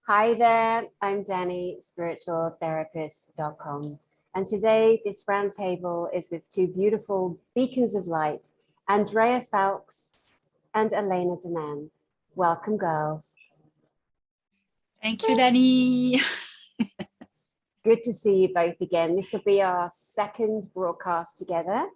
Hi there, I'm Dani, spiritualtherapist.com. And today this roundtable is with two beautiful beacons of light, Andrea Foulkes and Elena Danaan. Welcome, girls. Thank you, Dani. Good to see you both again. This will be our second broadcast together.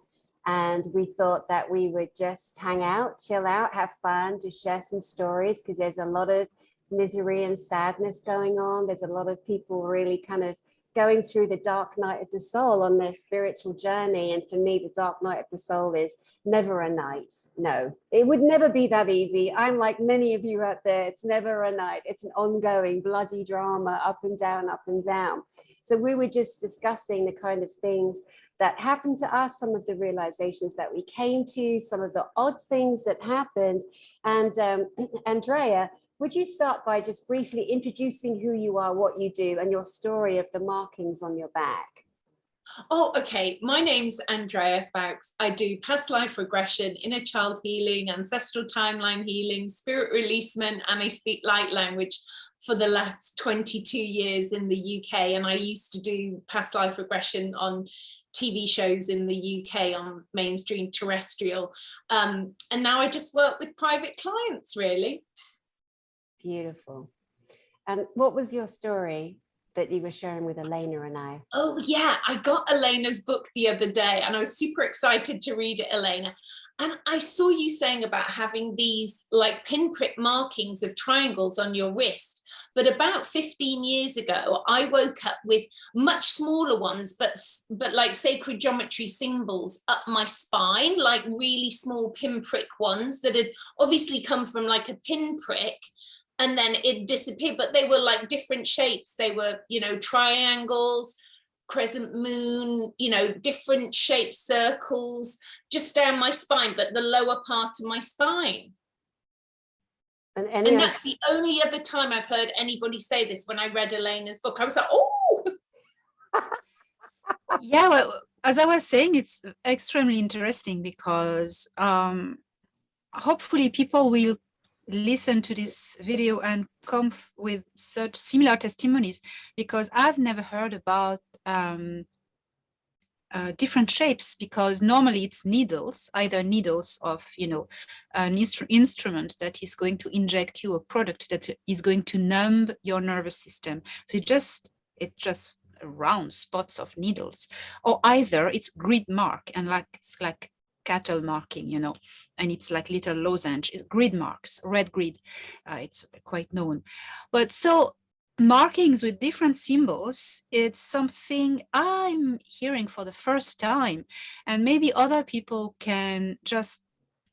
And we thought that we would just hang out, chill out, have fun, just share some stories, because there's a lot of misery and sadness going on. There's a lot of people really kind of going through the dark night of the soul on their spiritual journey. And for me, the dark night of the soul is never a night. No, it would never be that easy. I'm like many of you out there. It's never a night. It's an ongoing bloody drama, up and down, up and down. So we were just discussing the kind of things that happened to us, some of the realizations that we came to, some of the odd things that happened. And Andrea, would you start by just briefly introducing who you are, what you do, and your story of the markings on your back? Oh, okay. My name's Andrea Foulkes. I do past life regression, inner child healing, ancestral timeline healing, spirit releasement, and I speak light language for the last 22 years in the UK. And I used to do past life regression on TV shows in the UK on mainstream terrestrial. And now I just work with private clients, really. Beautiful. And what was your story that you were sharing with Elena and I? Oh yeah, I got Elena's book the other day and I was super excited to read it, Elena. And I saw you saying about having these like pinprick markings of triangles on your wrist. But about 15 years ago, I woke up with much smaller ones, but like sacred geometry symbols up my spine, like really small pinprick ones that had obviously come from like a pinprick. And then it disappeared, but they were like different shapes. They were, you know, triangles, crescent moon, you know, different shapes, circles, just down my spine, but the lower part of my spine. And that's the only other time I've heard anybody say this. When I read Elena's book, I was like, oh. Yeah, well, as I was saying, it's extremely interesting because hopefully people will listen to this video and come with such similar testimonies, because I've never heard about different shapes, because normally it's needles, either needles of, you know, an instrument that is going to inject you a product that is going to numb your nervous system. So it's just round spots of needles, or either it's grid mark, and like it's like cattle marking, you know, and it's like little lozenge. It's grid marks, red grid. It's quite known. But so markings with different symbols, it's something I'm hearing for the first time, and maybe other people can just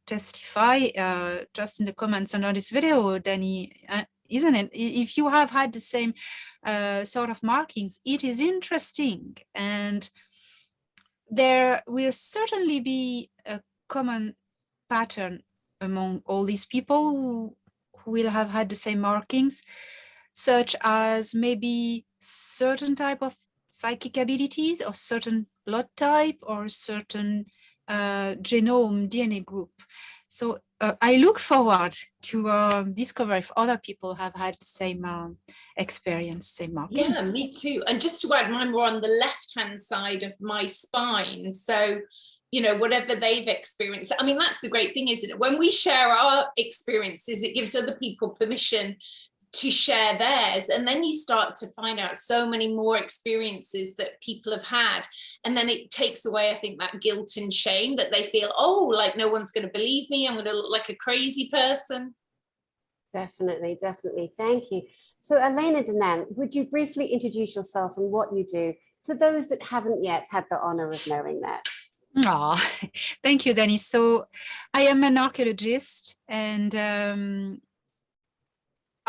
testify just in the comments under this video, Dani, isn't it? If you have had the same sort of markings, it is interesting, and there will certainly be a common pattern among all these people who will have had the same markings, such as maybe certain type of psychic abilities, or certain blood type, or certain genome DNA group. So I look forward to discover if other people have had the same experience, same markings. Yeah, me too. And just to add, mine were on the left-hand side of my spine. So, you know, whatever they've experienced. I mean, that's the great thing, isn't it? When we share our experiences, it gives other people permission to share theirs, and then you start to find out so many more experiences that people have had, and then it takes away, I think, that guilt and shame that they feel, oh, like no one's going to believe me, I'm going to look like a crazy person. Definitely, definitely. Thank you. So Elena Danaan, would you briefly introduce yourself and what you do to those that haven't yet had the honor of knowing that? Oh, thank you, Dani. So I am an archaeologist, and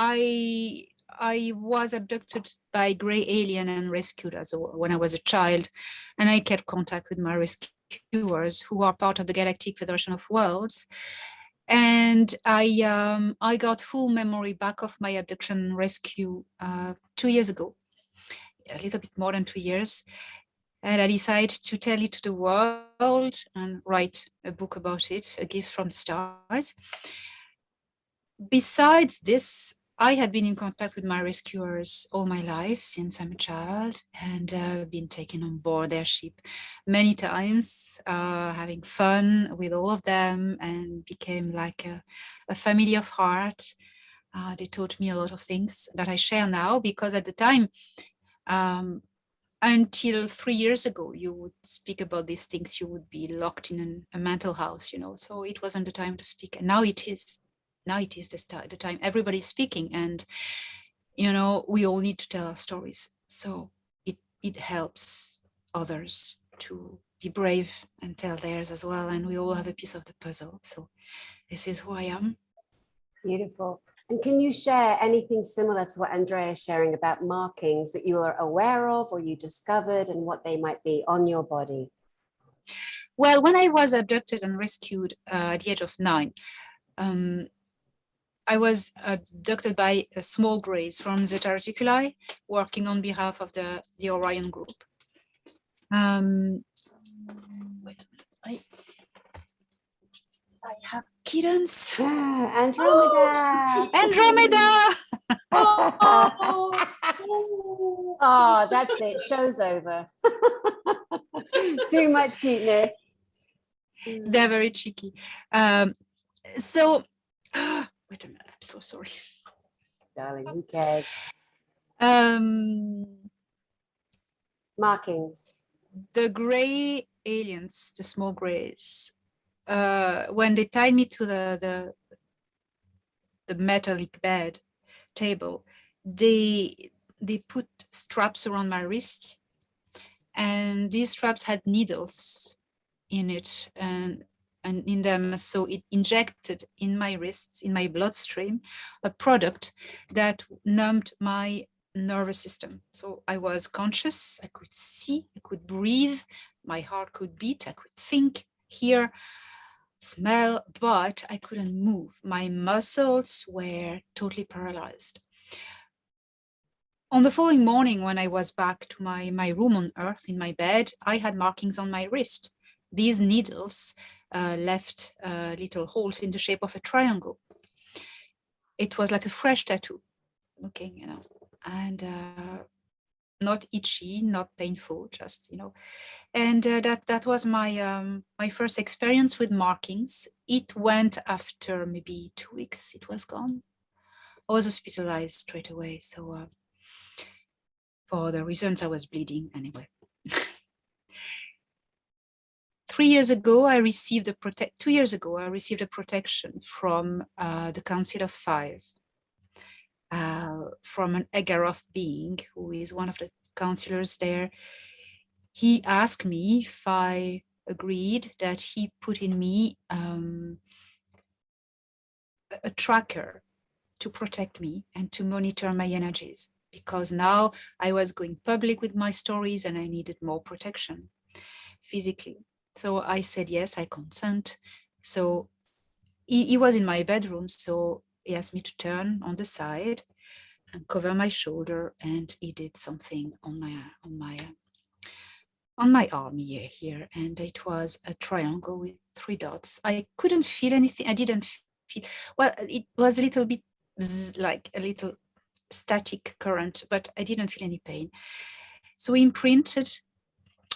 I was abducted by gray alien and rescued when I was a child, and I kept contact with my rescuers, who are part of the Galactic Federation of Worlds. And I got full memory back of my abduction and rescue 2 years ago, a little bit more than 2 years. And I decided to tell it to the world and write a book about it, A Gift from the Stars. besides this, I had been in contact with my rescuers all my life since I'm a child, and been taken on board their ship many times, having fun with all of them, and became like a family of heart. They taught me a lot of things that I share now, because at the time, until 3 years ago, you would speak about these things, you would be locked in a mental house, so it wasn't the time to speak. And now it is. Now it is the time everybody's speaking, and we all need to tell our stories. So it helps others to be brave and tell theirs as well. And we all have a piece of the puzzle. So this is who I am. Beautiful. And can you share anything similar to what Andrea is sharing about markings that you are aware of or you discovered, and what they might be on your body? Well, when I was abducted and rescued at the age of 9, I was abducted by a small grays from the Terrestrials, working on behalf of the Orion group. Wait a minute. I have kittens. Andromeda. Andromeda. Oh, that's it. Show's over. Too much cuteness. They're very cheeky. So, wait a minute. I'm so sorry. Darling, who cares? Markings. The gray aliens, the small grays, when they tied me to the metallic bed table, they put straps around my wrists, and these straps had needles in it and in them. So it injected in my wrists, in my bloodstream, a product that numbed my nervous system. So I was conscious, I could see, I could breathe, my heart could beat, I could think, hear, smell, but I couldn't move. My muscles were totally paralyzed. On the following morning, when I was back to my room on Earth in my bed, I had markings on my wrist. These needles left little holes in the shape of a triangle. It was like a fresh tattoo looking, and not itchy, not painful, just, And that was my first experience with markings. It went after maybe 2 weeks, it was gone. I was hospitalized straight away. So for the reasons I was bleeding anyway. 2 years ago, I received a protection from the Council of Five, from an Agaroth being who is one of the counselors there. He asked me if I agreed that he put in me a tracker to protect me and to monitor my energies, because now I was going public with my stories and I needed more protection physically. So I said, yes, I consent. So he was in my bedroom. So he asked me to turn on the side and cover my shoulder. And he did something on my arm here. And it was a triangle with 3 dots. I couldn't feel anything. I didn't feel, well, it was a little bit like a little static current, but I didn't feel any pain. So imprinted,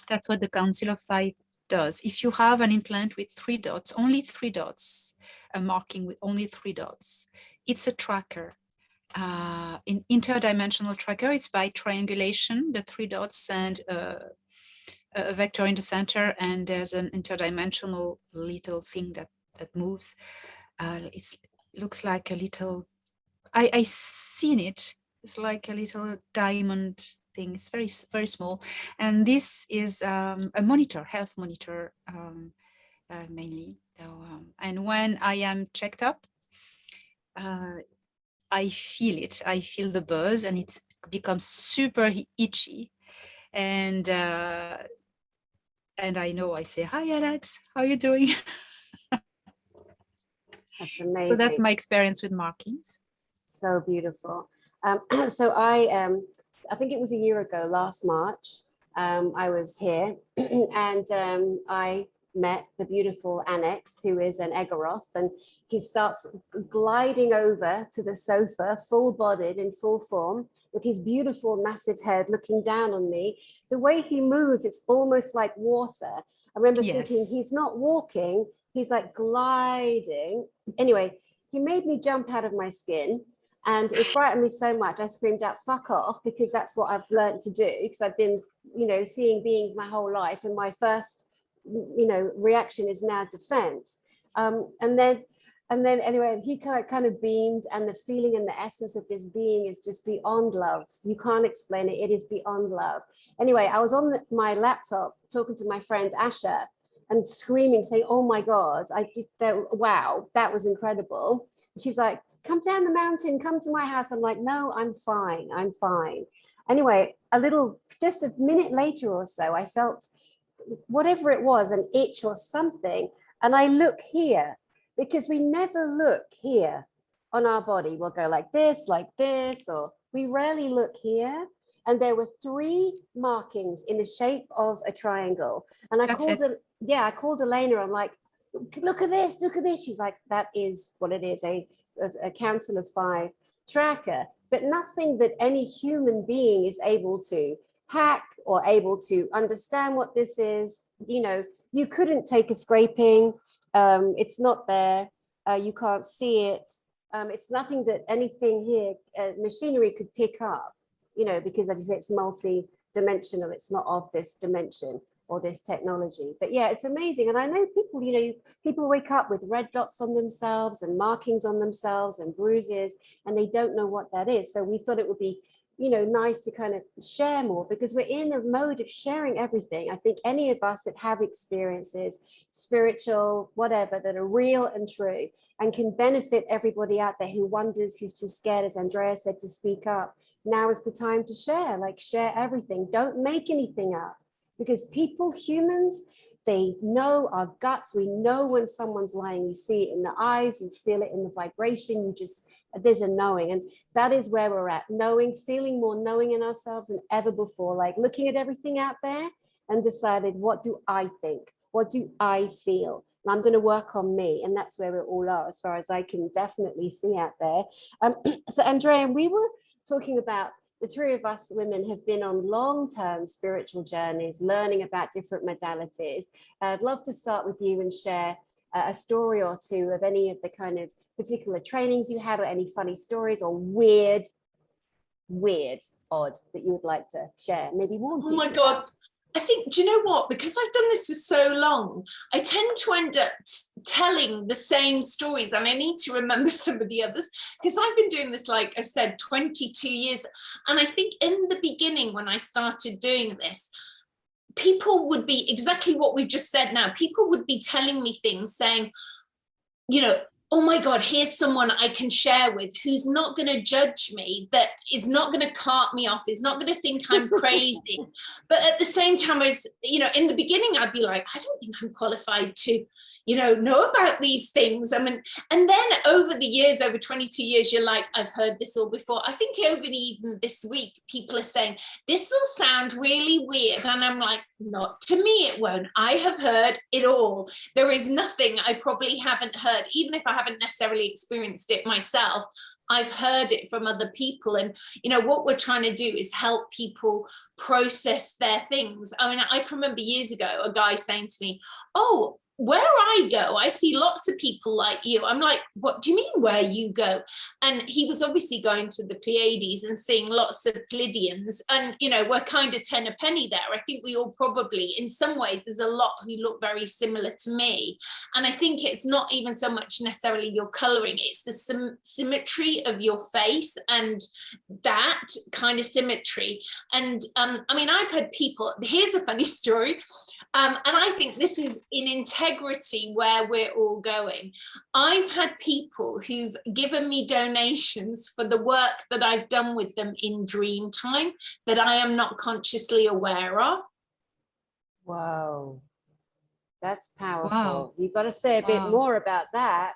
that's what the Council of Five does. If you have an implant with 3 dots, only 3 dots, a marking with only 3 dots, it's a tracker. In interdimensional tracker, it's by triangulation, the 3 dots and a vector in the center, and there's an interdimensional little thing that moves. It looks like a little, I seen it. It's like a little diamond thing. It's very, very small. And this is a monitor, health monitor, mainly. So, and when I am checked up, I feel it. I feel the buzz, and it becomes super itchy. And I know, I say, hi, Alex, how are you doing? That's amazing. So that's my experience with markings. So beautiful. So I think it was a year ago, last March, I was here and I met the beautiful Annex, who is an Egoroth, and he starts gliding over to the sofa, full-bodied in full form, with his beautiful massive head looking down on me. The way he moves, it's almost like water. I remember thinking, he's not walking, he's like gliding. Anyway, he made me jump out of my skin, and it frightened me so much I screamed out, "Fuck off," because that's what I've learned to do, because I've been, you know, seeing beings my whole life, and my first, you know, reaction is now defense. And then anyway, he kind of beamed, and the feeling and the essence of this being is just beyond love. You can't explain it. It is beyond love. Anyway, I was on my laptop talking to my friend Asha and screaming, saying, "Oh my God, I did that. Wow, that was incredible." And she's like, "Come down the mountain, come to my house." I'm like, "No, I'm fine. I'm fine." Anyway, just a minute later or so, I felt whatever it was, an itch or something. And I look here, because we never look here on our body. We'll go like this, or we rarely look here. And there were 3 markings in the shape of a triangle. And I called Elena. I'm like, look at this. She's like, that is what it is, a council of 5 tracker, but nothing that any human being is able to hack or able to understand what this is. You know, you couldn't take a scraping. It's not there. You can't see it. It's nothing that anything here, machinery could pick up, you know, because as you say, it's multi-dimensional. It's not of this dimension or this technology. But yeah, it's amazing. And I know people, you know, people wake up with red dots on themselves and markings on themselves and bruises, and they don't know what that is. So we thought it would be, you know, nice to kind of share more, because we're in a mode of sharing everything. I think any of us that have experiences, spiritual, whatever, that are real and true and can benefit everybody out there who wonders, who's too scared, as Andrea said, to speak up. Now is the time to share, like share everything. Don't make anything up, because people, humans, they know our guts. We know when someone's lying. You see it in the eyes, you feel it in the vibration, you just, there's a knowing. And that is where we're at, knowing, feeling more knowing in ourselves than ever before, like looking at everything out there and decided, what do I think? What do I feel? And I'm going to work on me. And that's where we all are, as far as I can definitely see out there. So Andrea, we were talking about, the 3 of us women have been on long-term spiritual journeys, learning about different modalities. I'd love to start with you and share a story or 2 of any of the kind of particular trainings you had, or any funny stories or weird, odd, that you would like to share. Maybe one. Oh my God. I think, do you know what? Because I've done this for so long, I tend to end up telling the same stories, and I need to remember some of the others, because I've been doing this, like I said, 22 years. And I think in the beginning, when I started doing this, people would be exactly what we've just said now. People would be telling me things, saying, you know, oh my God, here's someone I can share with who's not going to judge me, that is not going to cart me off, is not going to think I'm crazy. But at the same time, I was, you know, in the beginning, I'd be like, I don't think I'm qualified to, you know about these things. I mean, and then over the years, over 22 years, you're like, I've heard this all before. I think even this week, people are saying, this will sound really weird. And I'm like, not to me, it won't. I have heard it all. There is nothing I probably haven't heard, even if I haven't necessarily experienced it myself. I've heard it from other people. And, you know, what we're trying to do is help people process their things. I mean, I can remember years ago, a guy saying to me, oh, where I go, I see lots of people like you. I'm like, what do you mean where you go? And he was obviously going to the Pleiades and seeing lots of Pleiadians. And, you know, we're kind of 10 a penny there. I think we all probably, in some ways, there's a lot who look very similar to me. And I think it's not even so much necessarily your coloring, it's the symmetry of your face and that kind of symmetry. And I mean, I've had people, here's a funny story. And I think this is in integrity where we're all going. I've had people who've given me donations for the work that I've done with them in dream time that I am not consciously aware of. Whoa, that's powerful. Wow. You've got to say a bit more about that.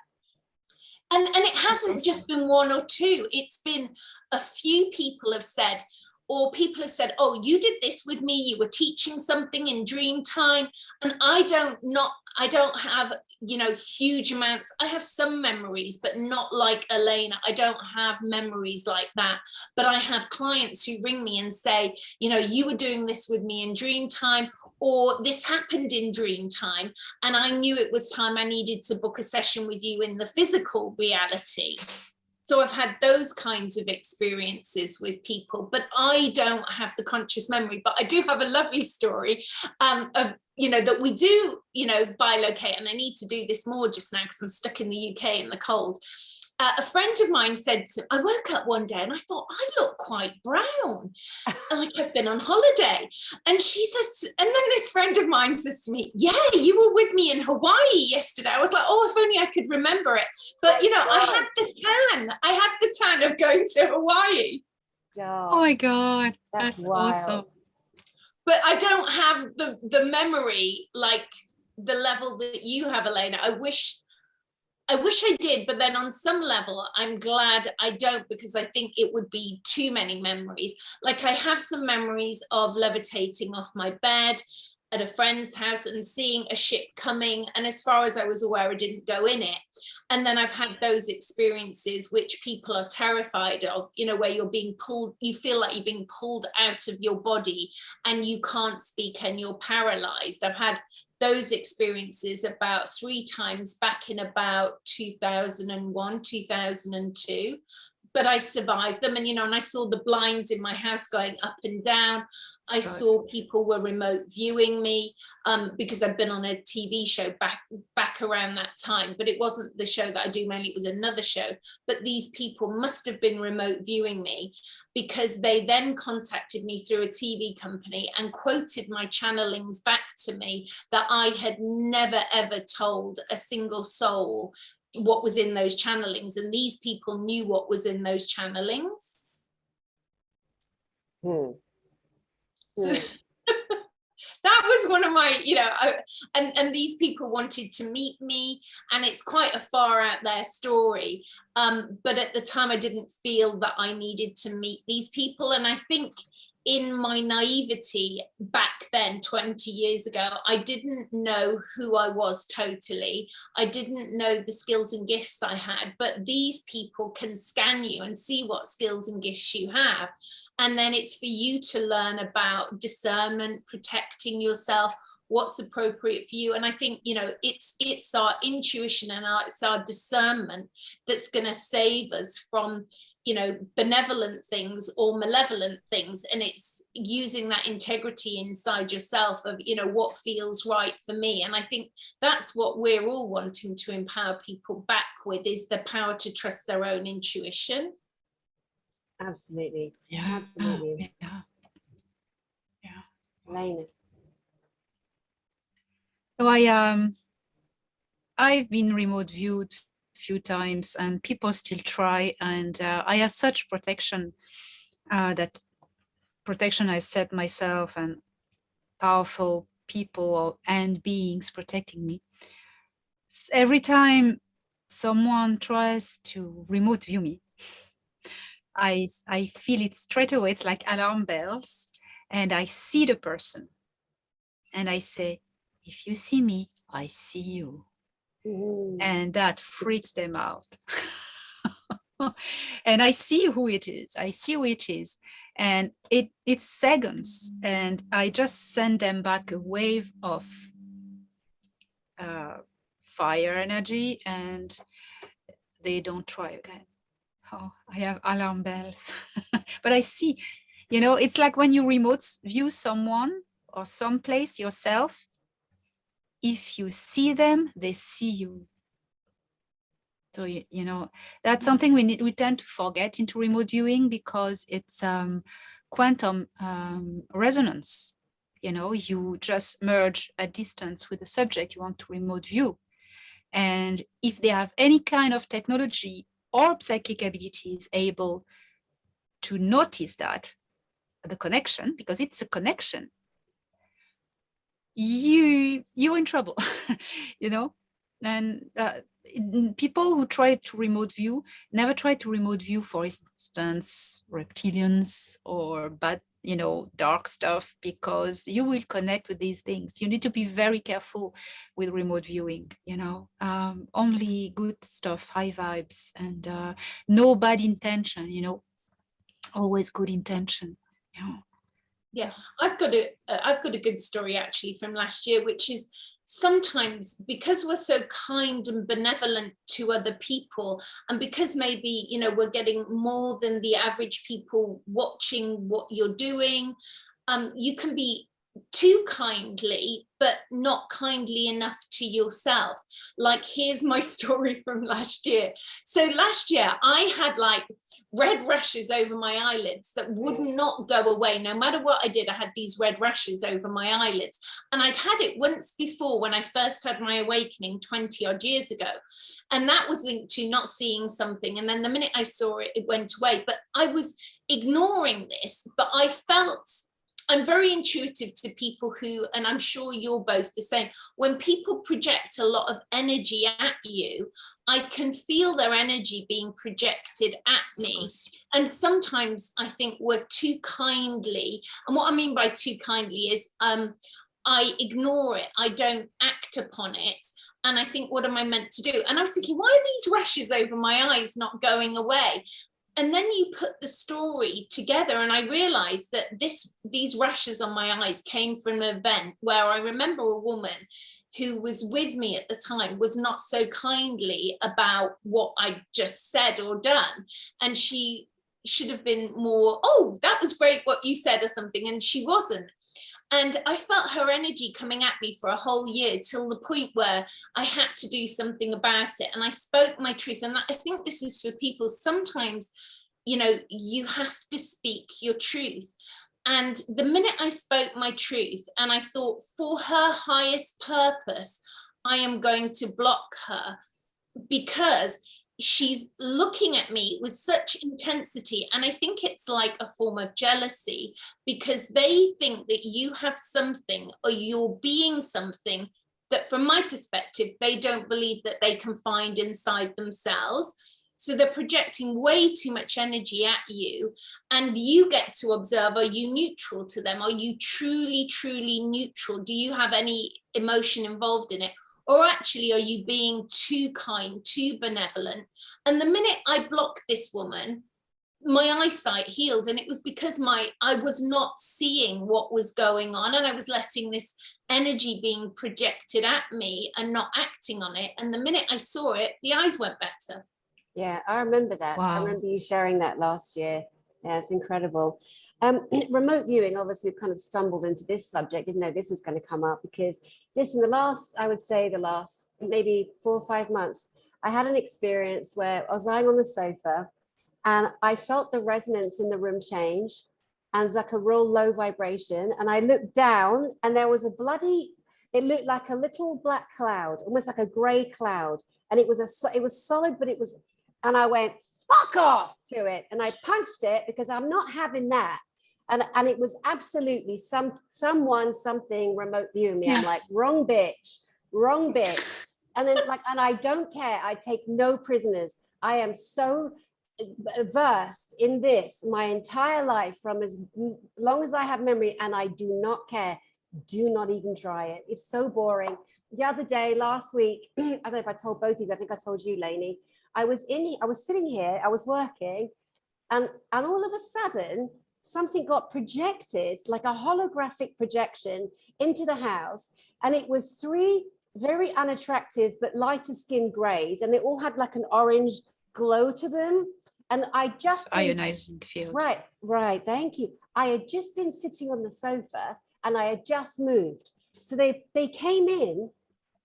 And it hasn't just been 1 or 2. It's been a few people have said, or people have said, oh, you did this with me, you were teaching something in dream time. And I don't have, you know, huge amounts. I have some memories, but not like Elena. I don't have memories like that. But I have clients who ring me and say, you know, you were doing this with me in dream time, or this happened in dream time, and I knew it was time I needed to book a session with you in the physical reality. So I've had those kinds of experiences with people, but I don't have the conscious memory. But I do have a lovely story of, you know, that we do, you know, bilocate, and I need to do this more just now because I'm stuck in the UK in the cold. A friend of mine said, I woke up one day and I thought, I look quite brown, like I've been on holiday. And she says, and then this friend of mine says to me, yeah, you were with me in Hawaii yesterday. I was like, oh, if only I could remember it. But, you know, I had the tan of going to Hawaii. Oh my God, that's awesome. But I don't have the memory, like the level that you have, Elena. I wish I did, but then on some level, I'm glad I don't, because I think it would be too many memories. Like I have some memories of levitating off my bed at a friend's house and seeing a ship coming. And as far as I was aware, I didn't go in it. And then I've had those experiences which people are terrified of, you know, where you're being pulled, you feel like you're being pulled out of your body and you can't speak and you're paralyzed. I've had those experiences about 3 times back in about 2001, 2002. But I survived them, and you know, and I saw the blinds in my house going up and down. I saw people were remote viewing me because I've been on a TV show back around that time, but it wasn't the show that I do mainly, it was another show. But these people must have been remote viewing me because they then contacted me through a TV company and quoted my channelings back to me that I had never ever told a single soul what was in those channelings, and these people knew what was in those channelings. So that was one of my, you know, and these people wanted to meet me, and it's quite a far out there story, but at the time I didn't feel that I needed to meet these people. And I think in my naivety back then, 20 years ago, I didn't know who I was totally. I didn't know the skills and gifts I had, but these people can scan you and see what skills and gifts you have. And then it's for you to learn about discernment, protecting yourself, what's appropriate for you. And I think, you know, it's our intuition and it's our discernment that's going to save us from, you know, benevolent things or malevolent things. And it's using that integrity inside yourself of, you know, what feels right for me. And I think that's what we're all wanting to empower people back with, is the power to trust their own intuition. Absolutely. Yeah. Absolutely. Yeah. Elena. So I've been remote viewed a few times, and people still try. And I have such protection, that protection I set myself, and powerful people and beings protecting me. Every time someone tries to remote view me, I feel it straight away. It's like alarm bells, and I see the person, and I say, if you see me, I see you. And that freaks them out. And I see who it is. And it's seconds, and I just send them back a wave of fire energy, and they don't try again. Oh, I have alarm bells. But I see, you know, it's like when you remote view someone or someplace yourself, if you see them, they see you. So, you know, that's something we tend to forget into remote viewing, because it's quantum resonance. You know, you just merge a distance with the subject you want to remote view. And if they have any kind of technology or psychic abilities able to notice that, the connection, because it's a connection, you're in trouble, you know. And people who try to remote view never try to remote view, for instance, reptilians or bad, dark stuff, because you will connect with these things. You need to be very careful with remote viewing, only good stuff, high vibes, and no bad intention, always good intention. Yeah, I've got a good story actually from last year, which is sometimes because we're so kind and benevolent to other people, and because maybe we're getting more than the average people watching what you're doing, you can be too kindly but not kindly enough to yourself. Like, here's my story from last year. So last year I had like red rashes over my eyelids that would not go away. No matter what I did, I had these red rashes over my eyelids, and I'd had it once before when I first had my awakening 20 odd years ago, and that was linked to not seeing something, and then the minute I saw it, it went away. But I was ignoring this, but I felt, I'm very intuitive to people who, and I'm sure you're both the same, when people project a lot of energy at you, I can feel their energy being projected at me. And sometimes I think we're too kindly. And what I mean by too kindly is I ignore it. I don't act upon it. And I think, what am I meant to do? And I was thinking, why are these rashes over my eyes not going away? And then you put the story together, and I realized that these rashes on my eyes came from an event where I remember a woman who was with me at the time was not so kindly about what I just said or done. And she should have been more, oh, that was great what you said or something. And she wasn't. And I felt her energy coming at me for a whole year, till the point where I had to do something about it. And I spoke my truth. And I think this is for people. Sometimes, you have to speak your truth. And the minute I spoke my truth, and I thought, for her highest purpose, I am going to block her, because she's looking at me with such intensity. And I think it's like a form of jealousy, because they think that you have something, or you're being something that, from my perspective, they don't believe that they can find inside themselves. So they're projecting way too much energy at you, and you get to observe, are you neutral to them? Are you truly, truly neutral? Do you have any emotion involved in it? Or actually, are you being too kind, too benevolent? And the minute I blocked this woman, my eyesight healed. And it was because I was not seeing what was going on, and I was letting this energy being projected at me and not acting on it. And the minute I saw it, the eyes went better. Yeah, I remember that. Wow. I remember you sharing that last year. Yeah, it's incredible. Remote viewing, obviously, we've kind of stumbled into this subject. Didn't know this was going to come up, because this, in the last maybe 4 or 5 months, I had an experience where I was lying on the sofa, and I felt the resonance in the room change, and like a real low vibration. And I looked down, and there was it looked like a little black cloud, almost like a gray cloud. And it was solid, but and I went, fuck off to it. And I punched it, because I'm not having that. And it was absolutely something remote viewing me. Yeah. I'm like, wrong bitch. And then and I don't care. I take no prisoners. I am so versed in this my entire life, from as long as I have memory, and I do not care. Do not even try it. It's so boring. The other day, last week, I don't know if I told both of you, I think I told you, Lainey, I was sitting here, I was working, and all of a sudden, something got projected, like a holographic projection, into the house. And it was 3 very unattractive but lighter skinned grays, and they all had like an orange glow to them. And I just ionizing field. Right, thank you. I had just been sitting on the sofa, and I had just moved. So they came in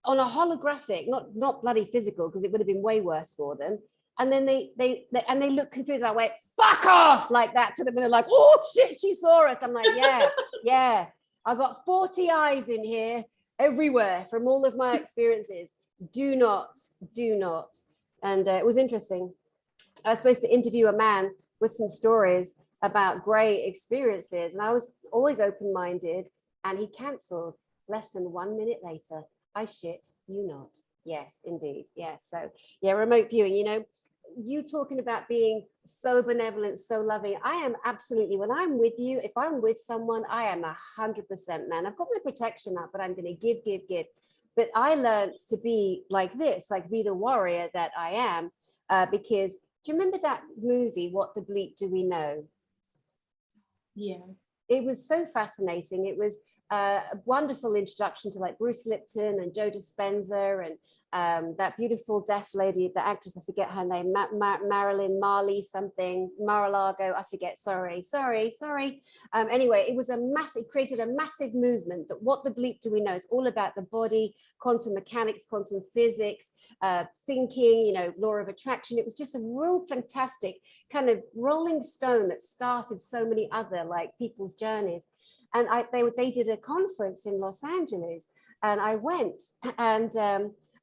on a holographic, not bloody physical, because it would have been way worse for them. And then they looked confused. I went, fuck off, like that to them. And they're like, oh shit, she saw us. I'm like, yeah. I got 40 eyes in here, everywhere, from all of my experiences. Do not. And it was interesting. I was supposed to interview a man with some stories about grey experiences, and I was always open-minded, and he cancelled less than 1 minute later. I shit you not. Yes, indeed. Yes. So yeah, remote viewing, you know, you talking about being so benevolent, so loving. I am absolutely, when I'm with you, if I'm with someone, I am 100%, man. I've got my protection up, but I'm going to give. But I learned to be like this, like be the warrior that I am, because do you remember that movie, What the Bleep Do We Know? Yeah. It was so fascinating. It was a wonderful introduction to like Bruce Lipton and Joe Dispenza and that beautiful deaf lady, the actress, I forget her name, Marilyn Marley something, Mar-a-Lago, I forget, sorry. Anyway, it was a massive, created a massive movement that What the Bleep Do We Know? It's all about the body, quantum mechanics, quantum physics, thinking, you know, law of attraction. It was just a real fantastic kind of rolling stone that started so many other like people's journeys. And they did a conference in Los Angeles, and I went, and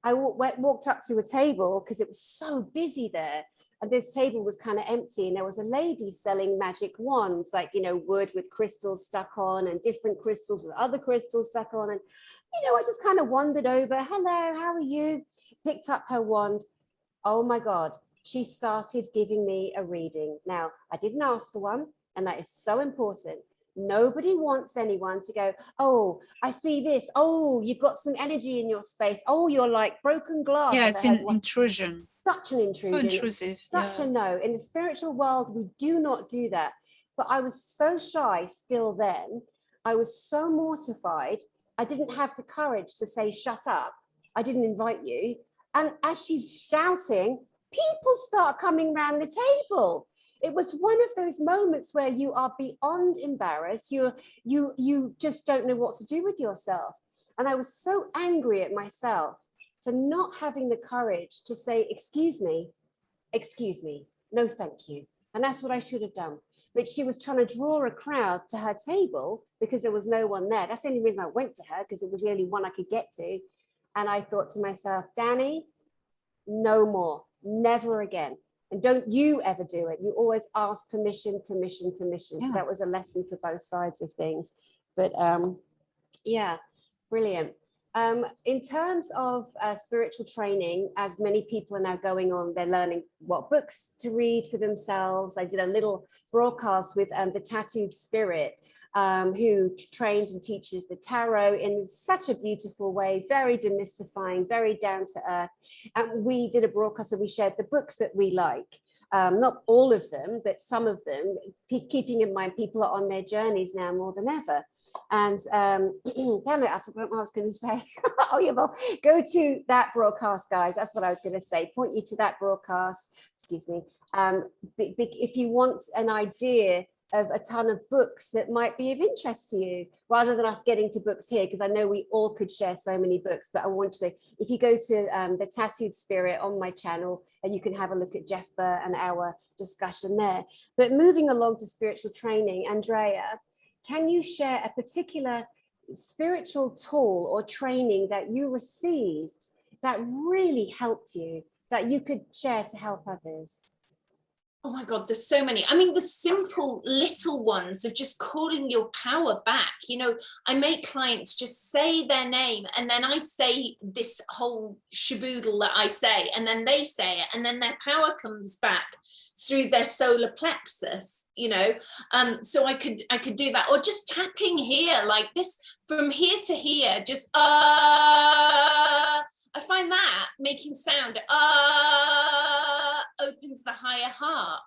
I walked up to a table because it was so busy there. And this table was kind of empty, and there was a lady selling magic wands, like, you know, wood with crystals stuck on and different crystals with other crystals stuck on. And, you know, I just kind of wandered over. Hello, how are you? Picked up her wand. Oh my God, she started giving me a reading. Now, I didn't ask for one, and that is so important. Nobody wants anyone to go, oh, I see this. Oh, you've got some energy in your space. Oh, you're like broken glass. Yeah, it's an intrusion. Such an intrusion. So intrusive. Such a no. In the spiritual world, we do not do that. But I was so shy still then. I was so mortified. I didn't have the courage to say, shut up. I didn't invite you. And as she's shouting, people start coming around the table. It was one of those moments where you are beyond embarrassed. You just don't know what to do with yourself. And I was so angry at myself for not having the courage to say, excuse me, no, thank you. And that's what I should have done. But she was trying to draw a crowd to her table because there was no one there. That's the only reason I went to her, because it was the only one I could get to. And I thought to myself, Dani, no more, never again. And don't you ever do it. You always ask permission. Yeah. So that was a lesson for both sides of things. But yeah, brilliant. In terms of spiritual training, as many people are now going on, they're learning what books to read for themselves. I did a little broadcast with the Tattooed Spirit, who trains and teaches the tarot in such a beautiful way, very demystifying, very down to earth. And we did a broadcast and we shared the books that we like. Not all of them, but some of them, keeping in mind people are on their journeys now more than ever. And damn it, I forgot what I was going to say. Oh, yeah, well, go to that broadcast, guys. That's what I was going to say. Point you to that broadcast, excuse me. If you want an idea of a ton of books that might be of interest to you, rather than us getting to books here, because I know we all could share so many books, but I want to, if you go to the Tattooed Spirit on my channel, and you can have a look at Jeff Burr and our discussion there. But moving along to spiritual training, Andrea, can you share a particular spiritual tool or training that you received that really helped you, that you could share to help others? Oh my God, there's so many. I mean, the simple little ones of just calling your power back. You know, I make clients just say their name, and then I say this whole shaboodle that I say, and then they say it, and then their power comes back through their solar plexus, you know. So I could do that, or just tapping here like this, from here to here, just I find that making sound opens the higher heart,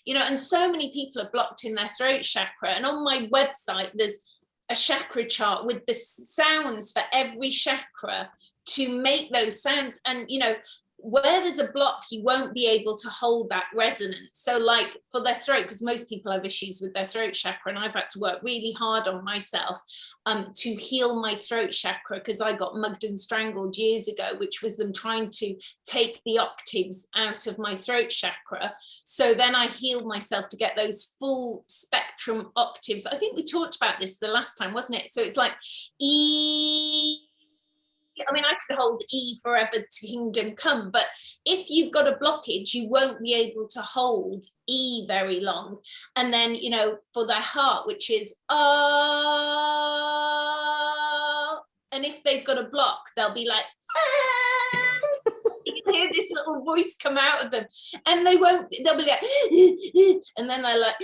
you know. And so many people are blocked in their throat chakra, and on my website there's a chakra chart with the sounds for every chakra to make those sounds. And you know, where there's a block, you won't be able to hold that resonance. So like for their throat, because most people have issues with their throat chakra, and I've had to work really hard on myself to heal my throat chakra, because I got mugged and strangled years ago, which was them trying to take the octaves out of my throat chakra. So then I healed myself to get those full spectrum octaves. I think we talked about this the last time, wasn't it? So it's like E. I mean, I could hold E forever to kingdom come, but if you've got a blockage, you won't be able to hold E very long. And then, you know, for their heart, which is and if they've got a block, they'll be like this little voice come out of them, and they'll be like, and then they're like,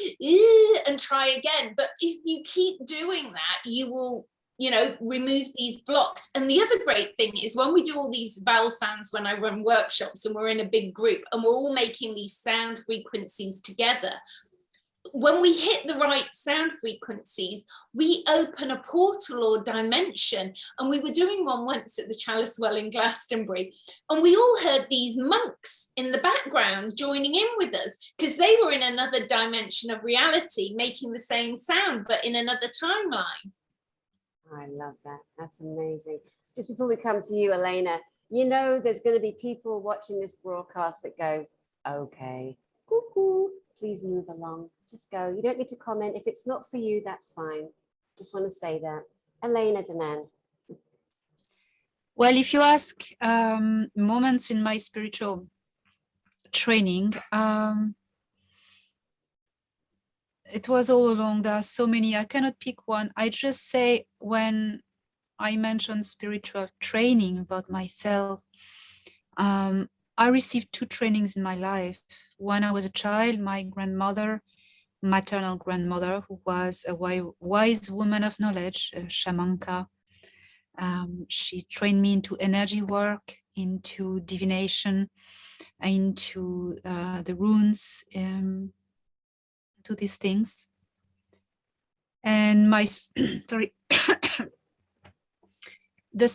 and try again. But if you keep doing that, you will, you know, remove these blocks. And the other great thing is when we do all these vowel sounds, when I run workshops and we're in a big group and we're all making these sound frequencies together, when we hit the right sound frequencies, we open a portal or dimension. And we were doing one once at the Chalice Well in Glastonbury, and we all heard these monks in the background joining in with us, because they were in another dimension of reality, making the same sound, but in another timeline. I love that. That's amazing. Just before we come to you, Elena, you know, there's going to be people watching this broadcast that go, okay, cuckoo, please move along. Just go. You don't need to comment. If it's not for you, that's fine. Just want to say that. Elena, Danaan. Well, if you ask moments in my spiritual training, it was all along. There are so many. I cannot pick one. I just say when I mentioned spiritual training about myself, I received 2 trainings in my life. When I was a child, my grandmother, maternal grandmother, who was a wise woman of knowledge, a shamanka, she trained me into energy work, into divination, into the runes, to these things. And my sorry, the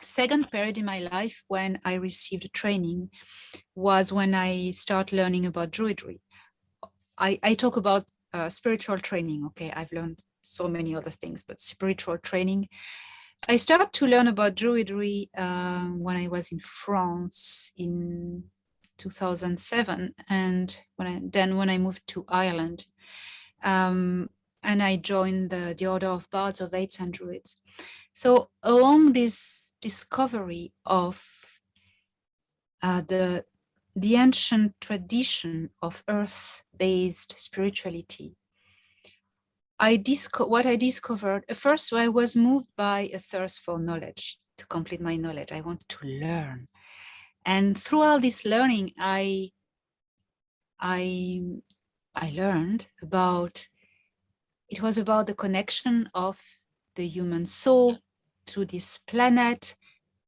second period in my life when I received training was when I started learning about Druidry. I talk about spiritual training. Okay, I've learned so many other things, but spiritual training. I started to learn about Druidry when I was in France in 2007, and when I moved to Ireland, and I joined the Order of Bards of Fates and Druids. So along this discovery of the ancient tradition of earth-based spirituality, what I discovered, first I was moved by a thirst for knowledge, to complete my knowledge. I want to learn. And through all this learning, I learned about, it was about the connection of the human soul to this planet,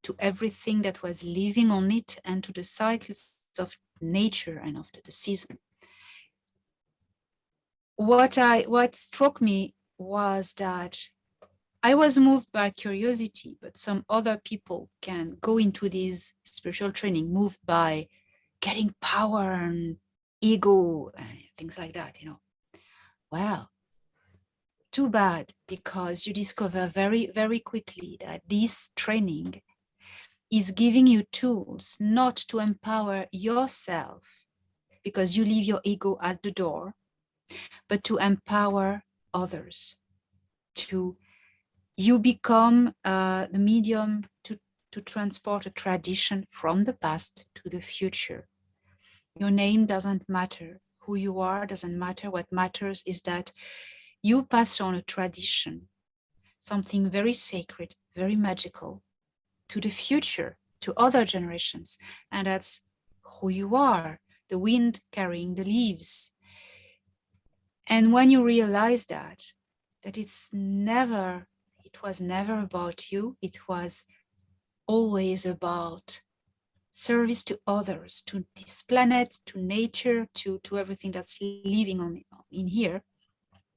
to everything that was living on it, and to the cycles of nature and of the season. What struck me was that I was moved by curiosity, but some other people can go into this spiritual training moved by getting power and ego and things like that, you know. Well, too bad, because you discover very, very quickly that this training is giving you tools not to empower yourself, because you leave your ego at the door, but to empower others. You become the medium to transport a tradition from the past to the future. Your name doesn't matter. Who you are doesn't matter. What matters is that you pass on a tradition, something very sacred, very magical, to the future, to other generations. And that's who you are, the wind carrying the leaves. And when you realize that it was never about you, it was always about service to others, to this planet, to nature, to everything that's living in here,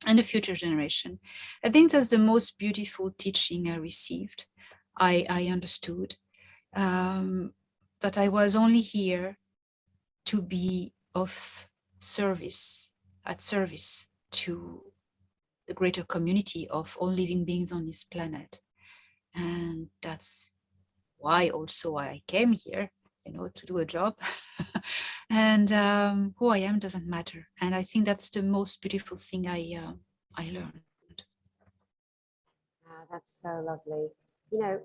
and the future generation. I think that's the most beautiful teaching I received. I understood that I was only here to be of service to the greater community of all living beings on this planet. And that's why also I came here, you know, to do a job. And who I am doesn't matter. And I think that's the most beautiful thing I learned. Ah, that's so lovely. You know,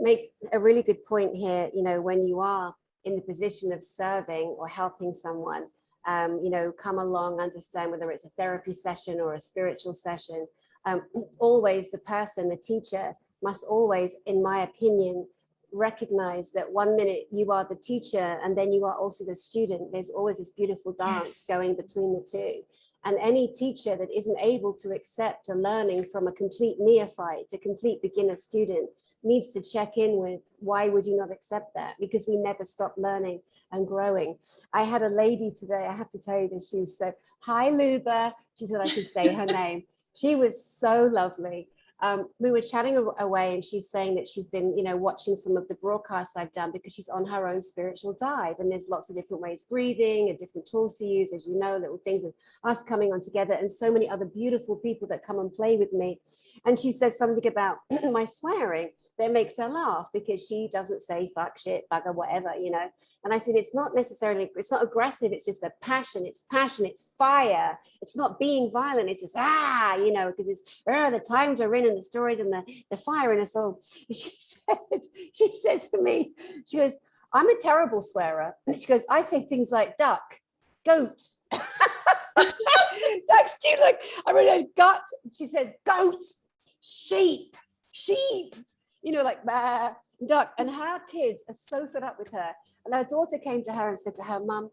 make a really good point here. You know, when you are in the position of serving or helping someone, you know, come along, understand whether it's a therapy session or a spiritual session, always the person, the teacher, must always, in my opinion, recognize that 1 minute you are the teacher and then you are also the student. There's always this beautiful dance going between the two. And any teacher that isn't able to accept a learning from a complete neophyte, a complete beginner student, needs to check in with, why would you not accept that? Because we never stop learning and growing. I had a lady today, I have to tell you this, she was so, hi Luba, she said I could say her name. She was so lovely. We were chatting away and she's saying that she's been, watching some of the broadcasts I've done because she's on her own spiritual dive, and there's lots of different ways of breathing and different tools to use, as you know, little things of us coming on together, and so many other beautiful people that come and play with me. And she said something about my swearing that makes her laugh because she doesn't say fuck, shit, bugger, whatever, And I said, it's not aggressive, it's just a passion, it's fire. It's not being violent, it's just, because it's, the times we're in and the stories and the fire in us all. And she said to me, she goes, I'm a terrible swearer. And she goes, I say things like duck, goat. Duck's cute, like, I read gut. She says, goat, sheep, like, bah, duck. And her kids are so fed up with her. And her daughter came to her and said to her, Mum,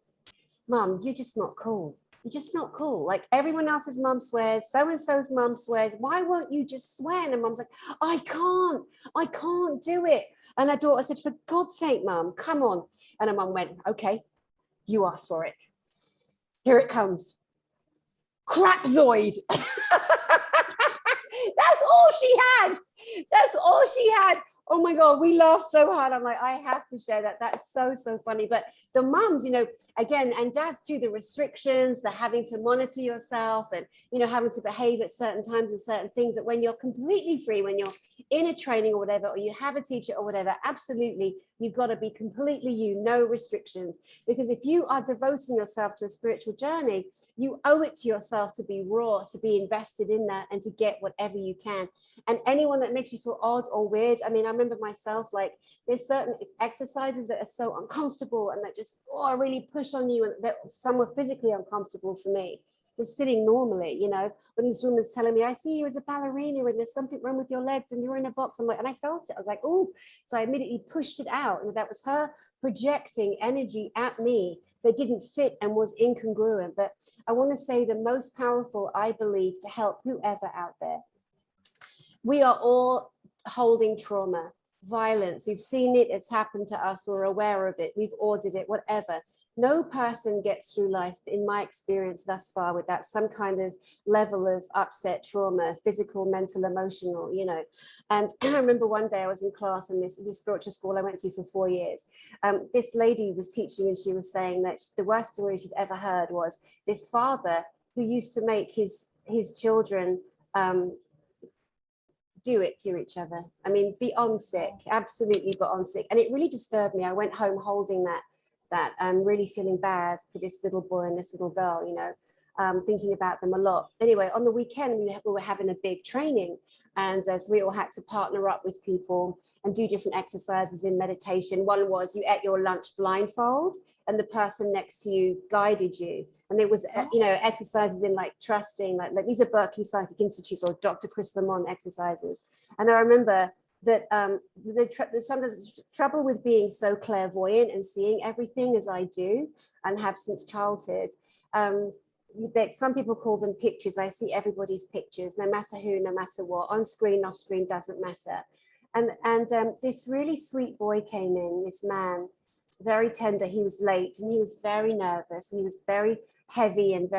you're just not cool. You're just not cool. Like, everyone else's mum swears, so-and-so's mum swears. Why won't you just swear? And her mum's like, I can't do it. And her daughter said, for God's sake, Mum, come on. And her mum went, okay, you asked for it. Here it comes. Crapzoid. That's all she had. That's all she had. Oh my God, we laughed so hard. I'm like, I have to share that. That's so funny. But the mums, again, and dads too, the restrictions, the having to monitor yourself and, having to behave at certain times and certain things, that when you're completely free, when you're in a training or whatever, or you have a teacher or whatever, absolutely, you've got to be completely no restrictions. Because if you are devoting yourself to a spiritual journey, you owe it to yourself to be raw, to be invested in that, and to get whatever you can. And anyone that makes you feel odd or weird, I mean, I remember myself, like, there's certain exercises that are so uncomfortable and that just really push on you, and that some were physically uncomfortable for me, just sitting normally, when this woman's telling me, I see you as a ballerina and there's something wrong with your legs and you're in a box. I'm like, and I felt it. I was like, oh, so I immediately pushed it out. And that was her projecting energy at me that didn't fit and was incongruent. But I want to say the most powerful, I believe, to help whoever out there. We are all holding trauma, violence. We've seen it. It's happened to us. We're aware of it. We've ordered it, whatever. No person gets through life, in my experience thus far, without some kind of level of upset, trauma, physical, mental, emotional, And I remember one day I was in class in this spiritual school I went to for 4 years. This lady was teaching, and she was saying that the worst story she'd ever heard was this father who used to make his children do it to each other. I mean, beyond sick, absolutely beyond sick. And it really disturbed me. I went home holding that really feeling bad for this little boy and this little girl, thinking about them a lot. Anyway, on the weekend, we were having a big training, and so we all had to partner up with people and do different exercises in meditation. One was you ate your lunch blindfold and the person next to you guided you. And it was, exercises in like trusting, like these are Berkeley Psychic Institutes or Dr. Chris Lamont exercises. And I remember that sometimes the trouble with being so clairvoyant and seeing everything as I do and have since childhood, that some people call them pictures. I see everybody's pictures, no matter who, no matter what, on screen, off screen, doesn't matter. And this really sweet boy came in, this man, very tender. He was late and he was very nervous and he was very heavy and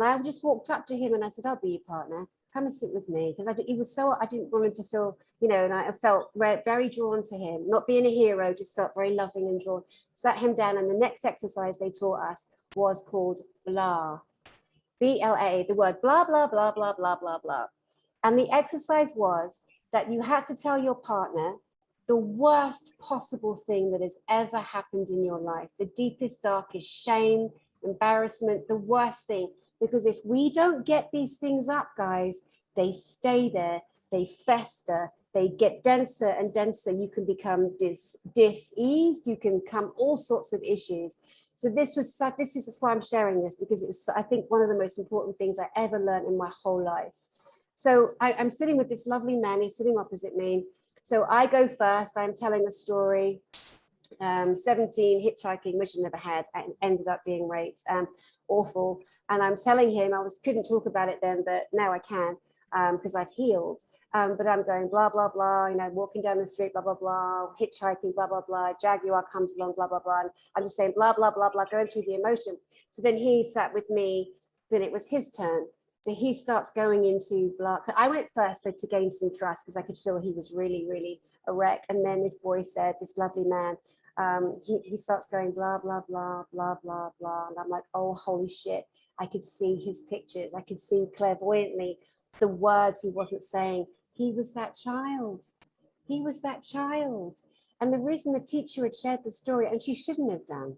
I just walked up to him and I said, I'll be your partner. Come and sit with me, because I didn't want him to feel, and I felt very drawn to him, not being a hero, just felt very loving and drawn. Sat him down, and the next exercise they taught us was called blah, BLA, the word blah, blah, blah, blah, blah, blah, blah. And the exercise was that you had to tell your partner the worst possible thing that has ever happened in your life, the deepest, darkest shame, embarrassment, the worst thing. Because if we don't get these things up, guys, they stay there, they fester, they get denser and denser. You can become diseased, you can come all sorts of issues. So this is why I'm sharing this, because it was, I think, one of the most important things I ever learned in my whole life. So I'm sitting with this lovely man, he's sitting opposite me, So I go first. I'm telling a story. 17, hitchhiking, which I never had, and ended up being raped. Awful. And I'm telling him, couldn't talk about it then, but now I can, because I've healed. But I'm going blah, blah, blah, walking down the street, blah, blah, blah, hitchhiking, blah, blah, blah, Jaguar comes along, blah, blah, blah. And I'm just saying blah, blah, blah, blah, going through the emotion. So then he sat with me, then it was his turn. So he starts going into blah. I went first to gain some trust because I could feel he was really, really a wreck. And then this boy said, this lovely man, he starts going blah, blah, blah, blah, blah, blah. And I'm like, oh, holy shit. I could see his pictures. I could see clairvoyantly the words he wasn't saying. He was that child. He was that child. And the reason the teacher had shared the story, and she shouldn't have done,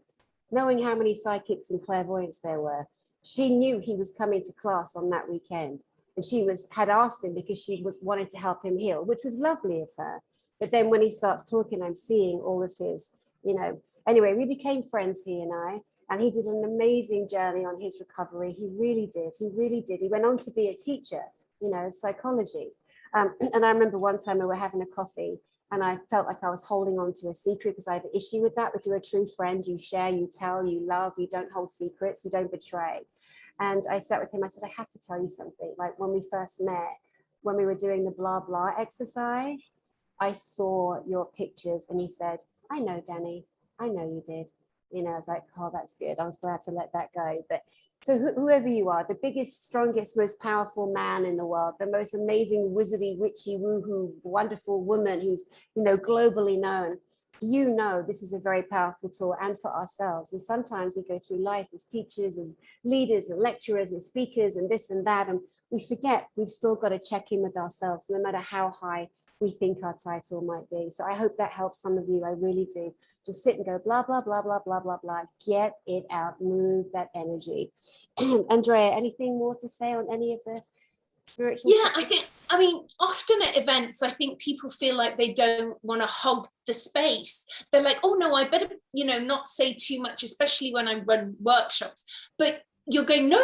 knowing how many psychics and clairvoyants there were, she knew he was coming to class on that weekend. And she had asked him because she wanted to help him heal, which was lovely of her. But then when he starts talking, I'm seeing all of his, anyway, we became friends, he and I, and he did an amazing journey on his recovery. He really did. He really did. He went on to be a teacher, psychology. And I remember one time we were having a coffee and I felt like I was holding on to a secret because I have an issue with that. If you're a true friend, you share, you tell, you love, you don't hold secrets, you don't betray. And I sat with him, I said, I have to tell you something. Like when we first met, when we were doing the blah, blah exercise, I saw your pictures. And he said, I know, Dani, I know you did. I was like, oh, that's good. I was glad to let that go. But so whoever you are, the biggest, strongest, most powerful man in the world, the most amazing, wizardy, witchy, woohoo, wonderful woman who's, globally known, this is a very powerful tool, and for ourselves. And sometimes we go through life as teachers, as leaders, and lecturers, and speakers, and this and that, and we forget we've still got to check in with ourselves, no matter how high we think our title might be. So I hope that helps some of you. I really do. Just sit and go blah, blah, blah, blah, blah, blah, blah. Get it out, move that energy. Andrea, anything more to say on any of the spiritual? Yeah, often at events, I think people feel like they don't want to hog the space. They're like, oh no, I better, not say too much, especially when I run workshops. But you're going, no,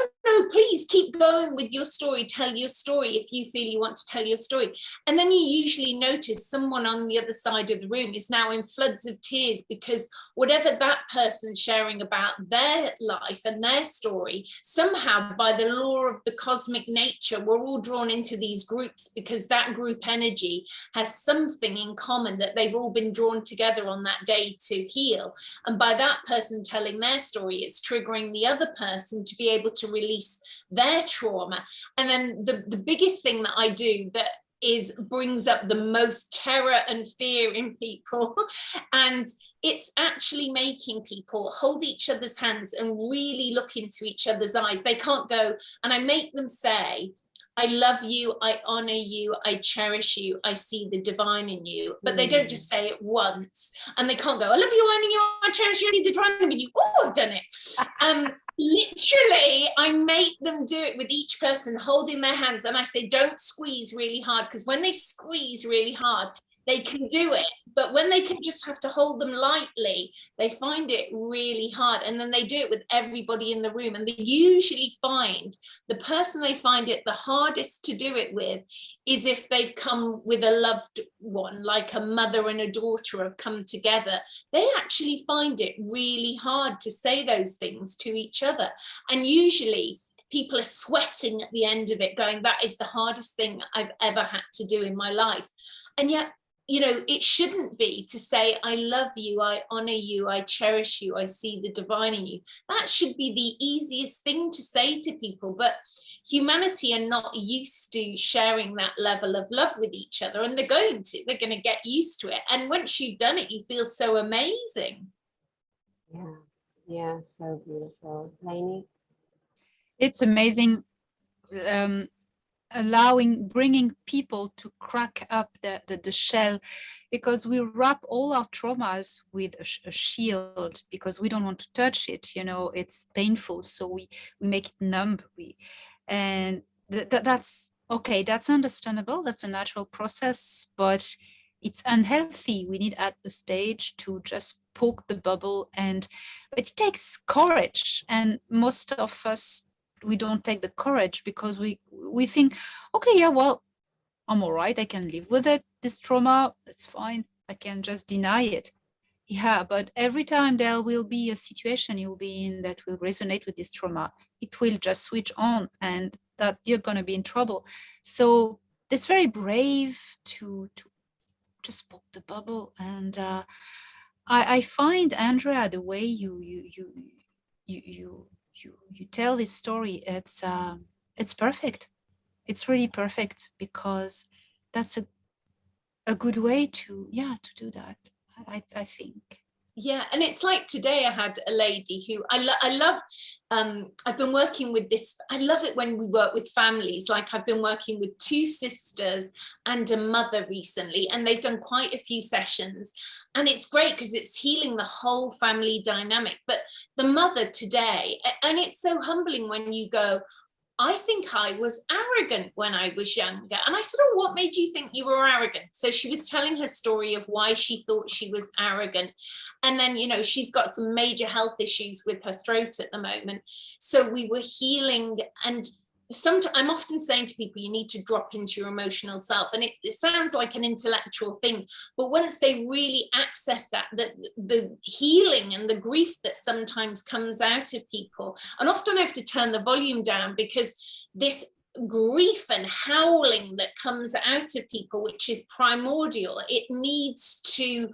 please keep going with your story. Tell your story if you feel you want to tell your story. And then you usually notice someone on the other side of the room is now in floods of tears because whatever that person's sharing about their life and their story, somehow by the law of the cosmic nature, we're all drawn into these groups because that group energy has something in common that they've all been drawn together on that day to heal. And by that person telling their story, it's triggering the other person to be able to release their trauma. And then the biggest thing that I do that brings up the most terror and fear in people, and it's actually making people hold each other's hands and really look into each other's eyes. They can't go, and I make them say, I love you, I honor you, I cherish you, I see the divine in you. But they don't just say it once, and they can't go, I love you, I honor you, I cherish you, I see the divine in you. Oh, I've done it. Literally, I make them do it with each person holding their hands, and I say, don't squeeze really hard, because when they squeeze really hard, they can do it. But when they can just have to hold them lightly, they find it really hard. And then they do it with everybody in the room. And they usually find the person they find it the hardest to do it with is if they've come with a loved one, like a mother and a daughter have come together. They actually find it really hard to say those things to each other. And usually people are sweating at the end of it, going, that is the hardest thing I've ever had to do in my life. And yet, it shouldn't be to say, I love you, I honor you, I cherish you, I see the divine in you. That should be the easiest thing to say to people. But humanity are not used to sharing that level of love with each other, and they're going to get used to it. And once you've done it, you feel so amazing. Yeah, so beautiful. Lainey? It's amazing. Bringing people to crack up the shell, because we wrap all our traumas with a shield because we don't want to touch it. It's painful, so we make it numb. And that's okay. That's understandable. That's a natural process, but it's unhealthy. We need at a stage to just poke the bubble, but it takes courage, and most of us, we don't take the courage because we think, okay, yeah, well, I'm all right. I can live with it. This trauma, it's fine. I can just deny it. Yeah, but every time there will be a situation you'll be in that will resonate with this trauma, it will just switch on and that you're going to be in trouble. So it's very brave to just pop the bubble. And I find, Andrea, the way you tell this story, it's perfect. It's really perfect because that's a good way to do that. I think. Yeah, and it's like today I had a lady who I love. I've been working with this. I love it when we work with families. Like I've been working with 2 sisters and a mother recently, and they've done quite a few sessions. And it's great because it's healing the whole family dynamic. But the mother today, and it's so humbling when you go, I think I was arrogant when I was younger. And I said, oh, what made you think you were arrogant? So she was telling her story of why she thought she was arrogant. And then, you know, she's got some major health issues with her throat at the moment. So we were healing. And I'm often saying to people, you need to drop into your emotional self. And it sounds like an intellectual thing, but once they really access that, the healing and the grief that sometimes comes out of people, and often I have to turn the volume down because this grief and howling that comes out of people, which is primordial, it needs to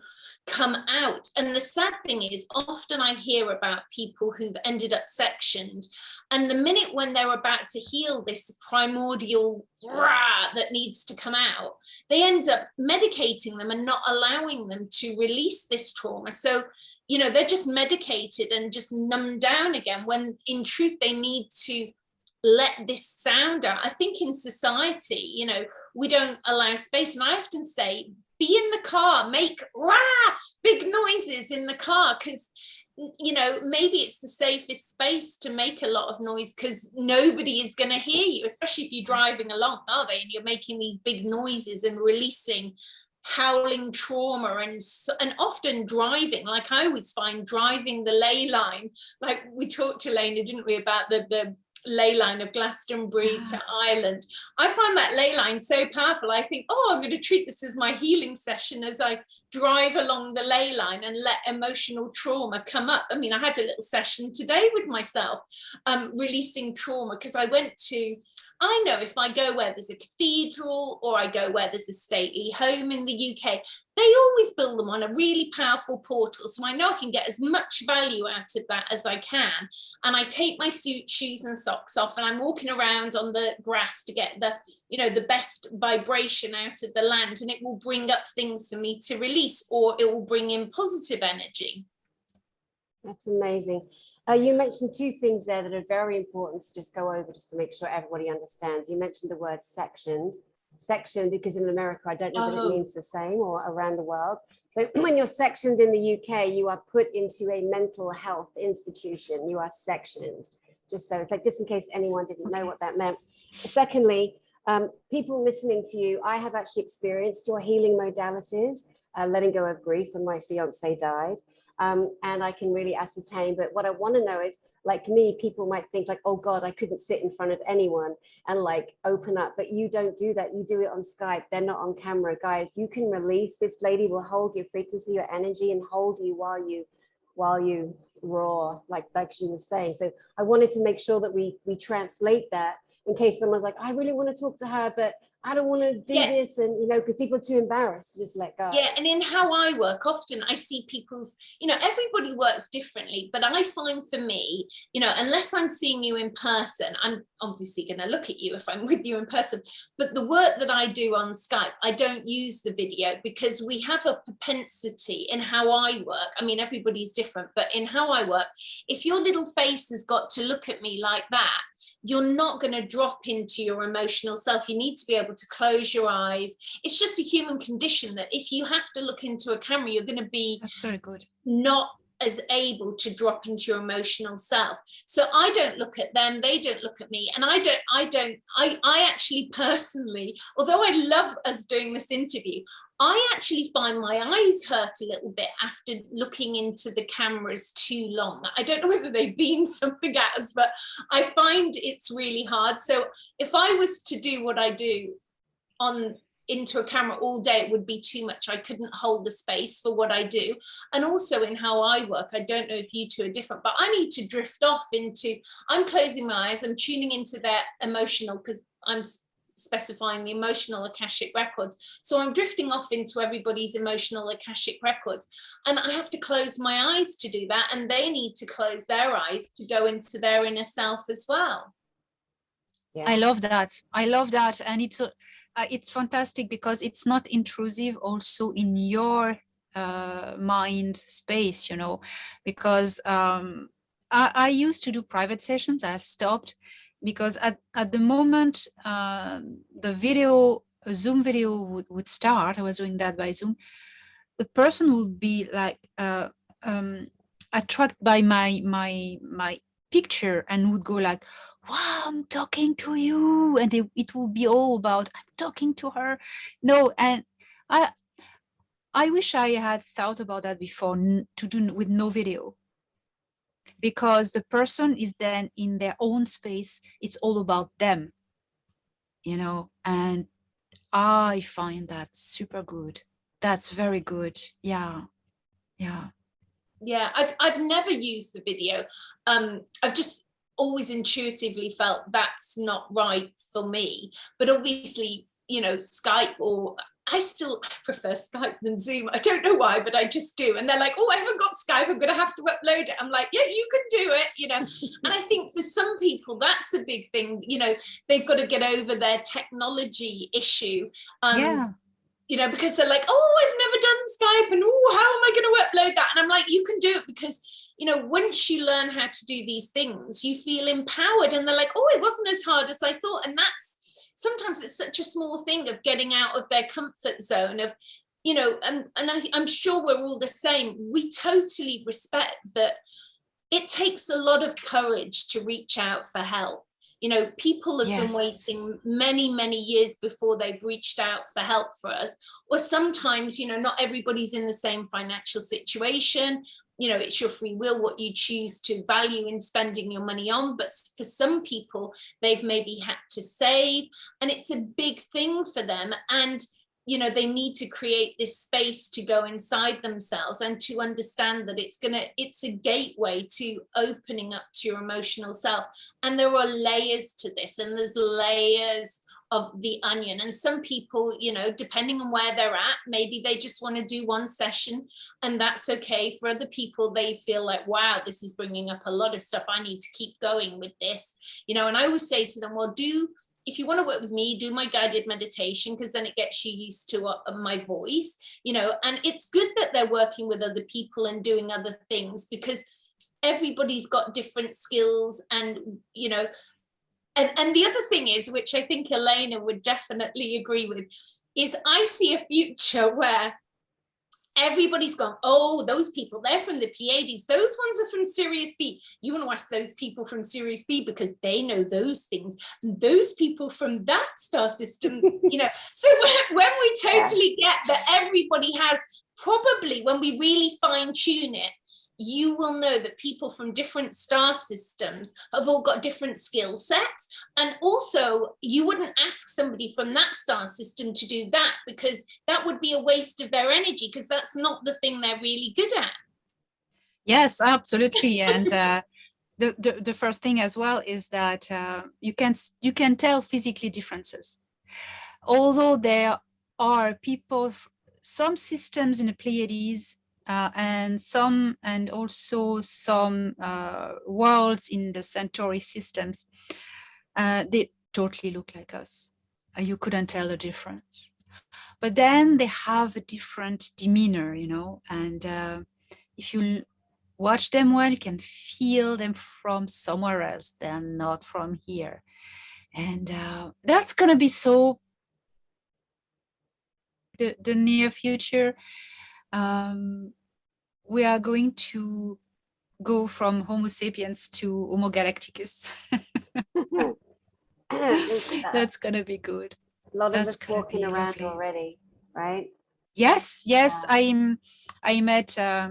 come out. And the sad thing is, often I hear about people who've ended up sectioned, and the minute when they're about to heal this primordial rah that needs to come out, they end up medicating them and not allowing them to release this trauma. So, you know, they're just medicated and just numbed down again, when in truth they need to let this sound out. I think in society, you know, we don't allow space. And I often say, be in the car, make rah, big noises in the car, because, you know, maybe it's the safest space to make a lot of noise because nobody is going to hear you, especially if you're driving along, are they? And you're making these big noises and releasing howling trauma. And often driving, like I always find driving the ley line, like we talked to Elena, didn't we, about the ley line of Glastonbury to Ireland. I find that ley line so powerful. I think, oh, I'm going to treat this as my healing session as I drive along the ley line and let emotional trauma come up. I mean, I had a little session today with myself, releasing trauma, because I know if I go where there's a cathedral or I go where there's a stately home in the UK, they always build them on a really powerful portal. So I know I can get as much value out of that as I can. And I take my suit, shoes and socks off, and I'm walking around on the grass to get the, you know, the best vibration out of the land, and it will bring up things for me to release, or it will bring in positive energy. That's amazing. You mentioned 2 things there that are very important to just go over, just to make sure everybody understands. You mentioned the word sectioned, because in America, I don't know that it means the same, or around the world. So when you're sectioned in the UK, you are put into a mental health institution. You are sectioned. Just in case anyone didn't know what that meant. Secondly, people listening to you, I have actually experienced your healing modalities, letting go of grief when my fiance died. And I can really ascertain, but what I want to know is, like me, people might think like, oh God, I couldn't sit in front of anyone and like open up, but you don't do that. You do it on Skype. They're not on camera. Guys, you can release. This lady will hold your frequency, your energy, and hold you while you roar, like she was saying. So I wanted to make sure that we translate that in case someone's like, I really want to talk to her, but I don't want to do this, and you know, because people are too embarrassed to just let go. Yeah, and in how I work, often I see people's, you know, everybody works differently, but I find for me, you know, unless I'm seeing you in person, I'm obviously going to look at you if I'm with you in person, but the work that I do on Skype, I don't use the video, because we have a propensity in how I work. I mean, everybody's different, but in how I work, if your little face has got to look at me like that, you're not going to drop into your emotional self. You need to be able to close your eyes. It's just a human condition that if you have to look into a camera, you're going to be That's very good. Not as able to drop into your emotional self. So I don't look at them, they don't look at me. And I actually personally, although I love us doing this interview, I actually find my eyes hurt a little bit after looking into the cameras too long. I don't know whether they beam something at us, but I find it's really hard. So if I was to do what I do, on into a camera all day, it would be too much. I couldn't hold the space for what I do. And also in how I work, I don't know if you two are different, but I need to drift off into, I'm closing my eyes, I'm tuning into their emotional, because I'm specifying the emotional Akashic records. So I'm drifting off into everybody's emotional Akashic records. And I have to close my eyes to do that. And they need to close their eyes to go into their inner self as well. Yeah. I love that. I love that. And it's fantastic because it's not intrusive also in your mind space, you know, because I used to do private sessions. I've stopped because at the moment the video, a Zoom video would start. I was doing that by Zoom. The person would be like attracted by my picture and would go like, wow, I'm talking to you, and it will be all about I'm talking to her. No, and I wish I had thought about that before, to do with no video, because the person is then in their own space. It's all about them, you know, and I find that super good. That's very good. Yeah. I've never used the video. I've just always intuitively felt that's not right for me, but obviously, you know, Skype, or I prefer Skype than Zoom. I don't know why, but I just do. And they're like, oh, I haven't got Skype, I'm gonna have to upload it. I'm like, yeah, you can do it, you know. And I think for some people that's a big thing, you know, they've got to get over their technology issue. You know, because they're like, oh, I've never done Skype, and oh, how am I going to upload that? And I'm like, you can do it, because, you know, once you learn how to do these things, you feel empowered. And they're like, oh, it wasn't as hard as I thought. And that's, sometimes it's such a small thing of getting out of their comfort zone of, you know, and I'm sure we're all the same. We totally respect that it takes a lot of courage to reach out for help. You know, people have been waiting many, many years before they've reached out for help for us. Or sometimes, you know, not everybody's in the same financial situation. You know, it's your free will, what you choose to value in spending your money on. But for some people, they've maybe had to save, and it's a big thing for them. And you know, they need to create this space to go inside themselves and to understand that it's a gateway to opening up to your emotional self. And there are layers to this, and there's layers of the onion. And some people, you know, depending on where they're at, maybe they just want to do one session, and that's okay. For other people, they feel like, wow, this is bringing up a lot of stuff. I need to keep going with this, you know. And I always say to them, well, if you want to work with me, do my guided meditation, because then it gets you used to my voice, you know. And it's good that they're working with other people and doing other things, because everybody's got different skills. And, you know, and the other thing is, which I think Elena would definitely agree with, is I see a future where everybody's gone, oh, those people, they're from the Pleiades, those ones are from Sirius B. You want to ask those people from Sirius B because they know those things. And those people from that star system, you know. So when we totally get that everybody has, probably when we really fine tune it, you will know that people from different star systems have all got different skill sets. And also, you wouldn't ask somebody from that star system to do that, because that would be a waste of their energy, because that's not the thing they're really good at. Yes, absolutely. And the first thing as well is that you can tell physically differences. Although there are people, some systems in the Pleiades, and also some worlds in the Centauri systems, they totally look like us. You couldn't tell the difference. But then they have a different demeanor, you know, and if you watch them well, you can feel them from somewhere else. They're not from here. And that's going to be so the near future. We are going to go from Homo sapiens to Homo galacticus. That's going to be good. A lot of That's us walking around lovely already, right? Yes. I met a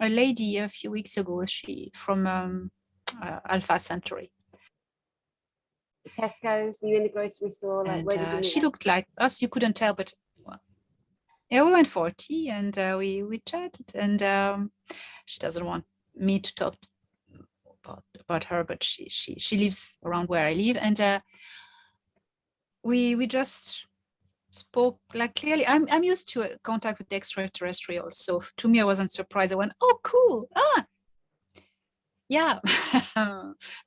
lady a few weeks ago. She from Alpha Centauri. Tesco's? Were you in the grocery store? Like, where did you And meet she her? looked like us. You couldn't tell, but well, yeah, we went for tea and we chatted. And she doesn't want me to talk about her, but she lives around where I live, and we just spoke like clearly. I'm used to contact with the extraterrestrials, so to me I wasn't surprised. I went, oh cool, yeah,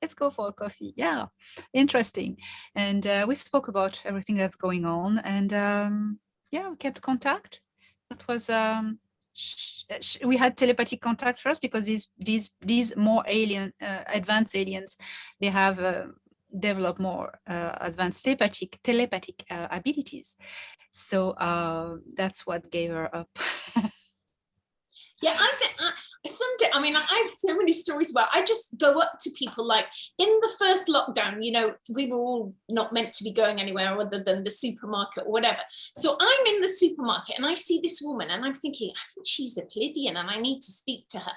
let's go for a coffee. Yeah, interesting. And we spoke about everything that's going on, and yeah, we kept contact. That was we had telepathic contact first because these more advanced aliens, they have developed more advanced telepathic abilities. So that's what gave her up. Yeah, I think someday, I mean, I have so many stories where I just go up to people, like in the first lockdown, you know, we were all not meant to be going anywhere other than the supermarket or whatever. So I'm in the supermarket and I see this woman and I'm thinking, I think she's a Pleiadian and I need to speak to her.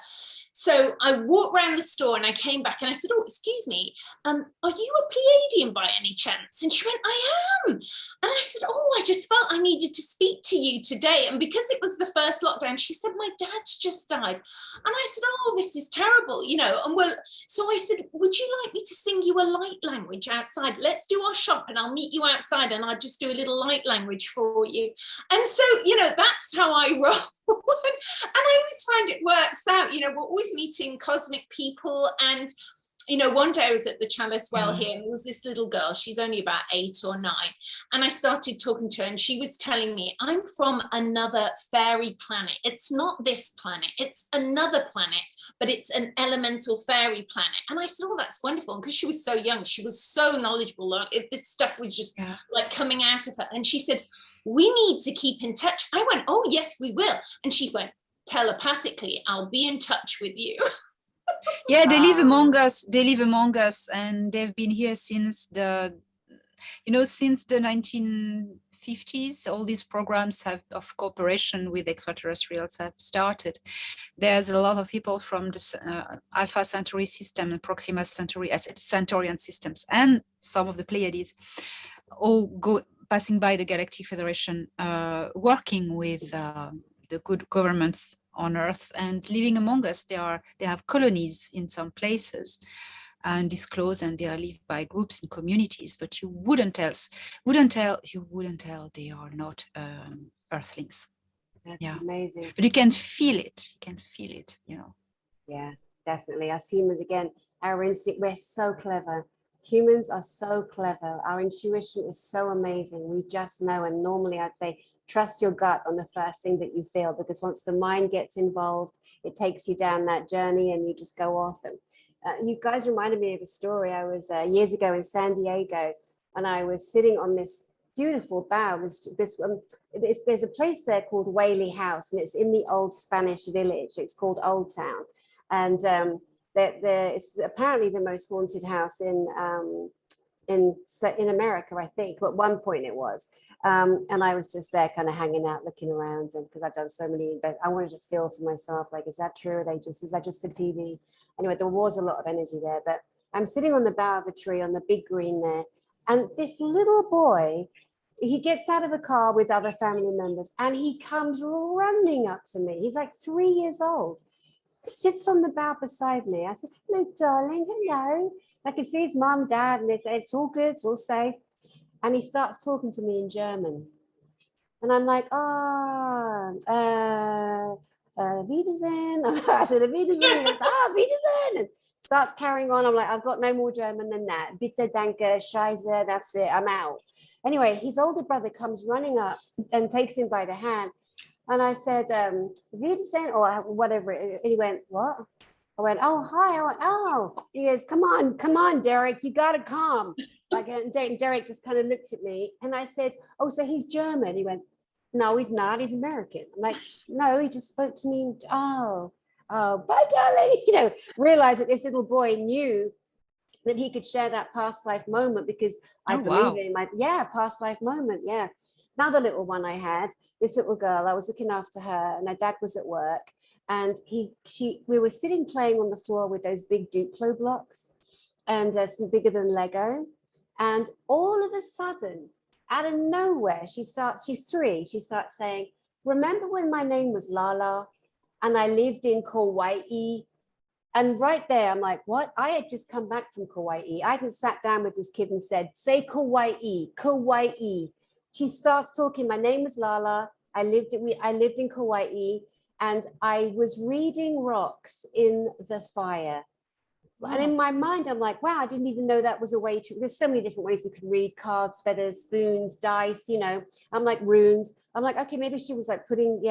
So I walked around the store and I came back and I said, oh, excuse me, are you a Pleiadian by any chance? And she went, I am. And I said, oh, I just felt I needed to speak to you today. And because it was the first lockdown, she said, my dad's just died. And I said, oh, this is terrible, you know. And well, so I said, would you like me to sing you a light language outside? Let's do our shop and I'll meet you outside and I'll just do a little light language for you. And so, you know, that's how I roll. And I always find it works out, you know, we're always meeting cosmic people. And you know, one day I was at the Chalice Well here, and there was this little girl, she's only about 8 or 9. And I started talking to her and she was telling me, I'm from another fairy planet. It's not this planet, it's another planet, but it's an elemental fairy planet. And I said, oh, that's wonderful. And because she was so young, she was so knowledgeable. Like, this stuff was just like coming out of her. And she said, we need to keep in touch. I went, oh, yes, we will. And she went, telepathically, I'll be in touch with you. Yeah, they live among us. They live among us, and they've been here since since the 1950s. All these programs of cooperation with extraterrestrials have started. There's a lot of people from the Alpha Centauri system and Proxima Centauri, Centaurian systems, and some of the Pleiades, all passing by the Galactic Federation, working with the good governments on Earth and living among us. They have colonies in some places and disclose, and they are lived by groups and communities, but you wouldn't tell they are not Earthlings. That's amazing. But you can feel it. You know. Yeah, definitely. As humans, again, our instinct, we're so clever. Humans are so clever. Our intuition is so amazing. We just know. And normally I'd say, trust your gut on the first thing that you feel, because once the mind gets involved, it takes you down that journey and you just go off. And you guys reminded me of a story. I was years ago in San Diego, and I was sitting on this beautiful bough. There's a place there called Whaley House, and it's in the old Spanish village. It's called Old Town. And it's apparently the most haunted house in America, I think. But at one point it was. And I was just there kind of hanging out, looking around, and because I've done so many, but I wanted to feel for myself, like, is that true? Is that just for TV? Anyway, there was a lot of energy there, but I'm sitting on the bough of a tree on the big green there. And this little boy, he gets out of a car with other family members and he comes running up to me. He's like 3 years old, sits on the bough beside me. I said, hello, darling, hello. I can see his mom, dad, and they say, it's all good, it's all safe. And he starts talking to me in German. And I'm like, Wiedersehen. I said, Wiedersehen. He goes, Wiedersehen. And starts carrying on. I'm like, I've got no more German than that. Bitte, danke, scheiße, that's it, I'm out. Anyway, his older brother comes running up and takes him by the hand. And I said, Wiedersehen, or whatever. And he went, what? I went, oh, hi. I went, oh. He goes, come on, Derek, you got to come. Like, and Derek just kind of looked at me, and I said, oh, so he's German? He went, no, he's not. He's American. I'm like, no, he just spoke to me. Oh, bye, darling. You know, realized that this little boy knew that he could share that past life moment, because I believe in my past life moment. Yeah. Another little one I had, this little girl, I was looking after her, and her dad was at work, and we were sitting playing on the floor with those big Duplo blocks, and some bigger than Lego. And all of a sudden, out of nowhere, she's 3, she starts saying, remember when my name was Lala and I lived in Kauai? And right there, I'm like, what? I had just come back from Kauai. I hadn't sat down with this kid and said, say Kauai, Kauai. She starts talking, my name was Lala. I lived in Kauai, and I was reading rocks in the fire. Wow. And in my mind, I'm like, wow, I didn't even know that was a way to, there's so many different ways we could read: cards, feathers, spoons, dice, you know. I'm like, runes. I'm like, okay, maybe she was like putting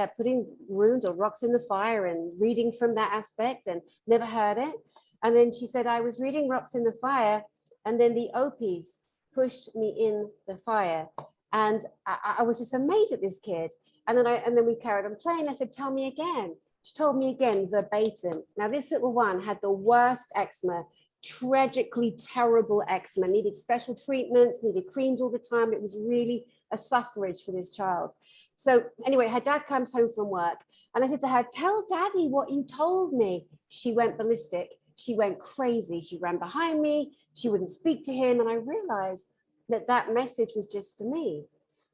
runes or rocks in the fire and reading from that aspect, and never heard it. And then she said, I was reading rocks in the fire, and then the Opis pushed me in the fire. And I was just amazed at this kid. And then we carried on playing. I said, tell me again. She told me again, verbatim. Now, this little one had the worst eczema, tragically terrible eczema, needed special treatments, needed creams all the time. It was really a suffrage for this child. So anyway, her dad comes home from work, and I said to her, tell daddy what you told me. She went ballistic. She went crazy. She ran behind me. She wouldn't speak to him. And I realized that message was just for me.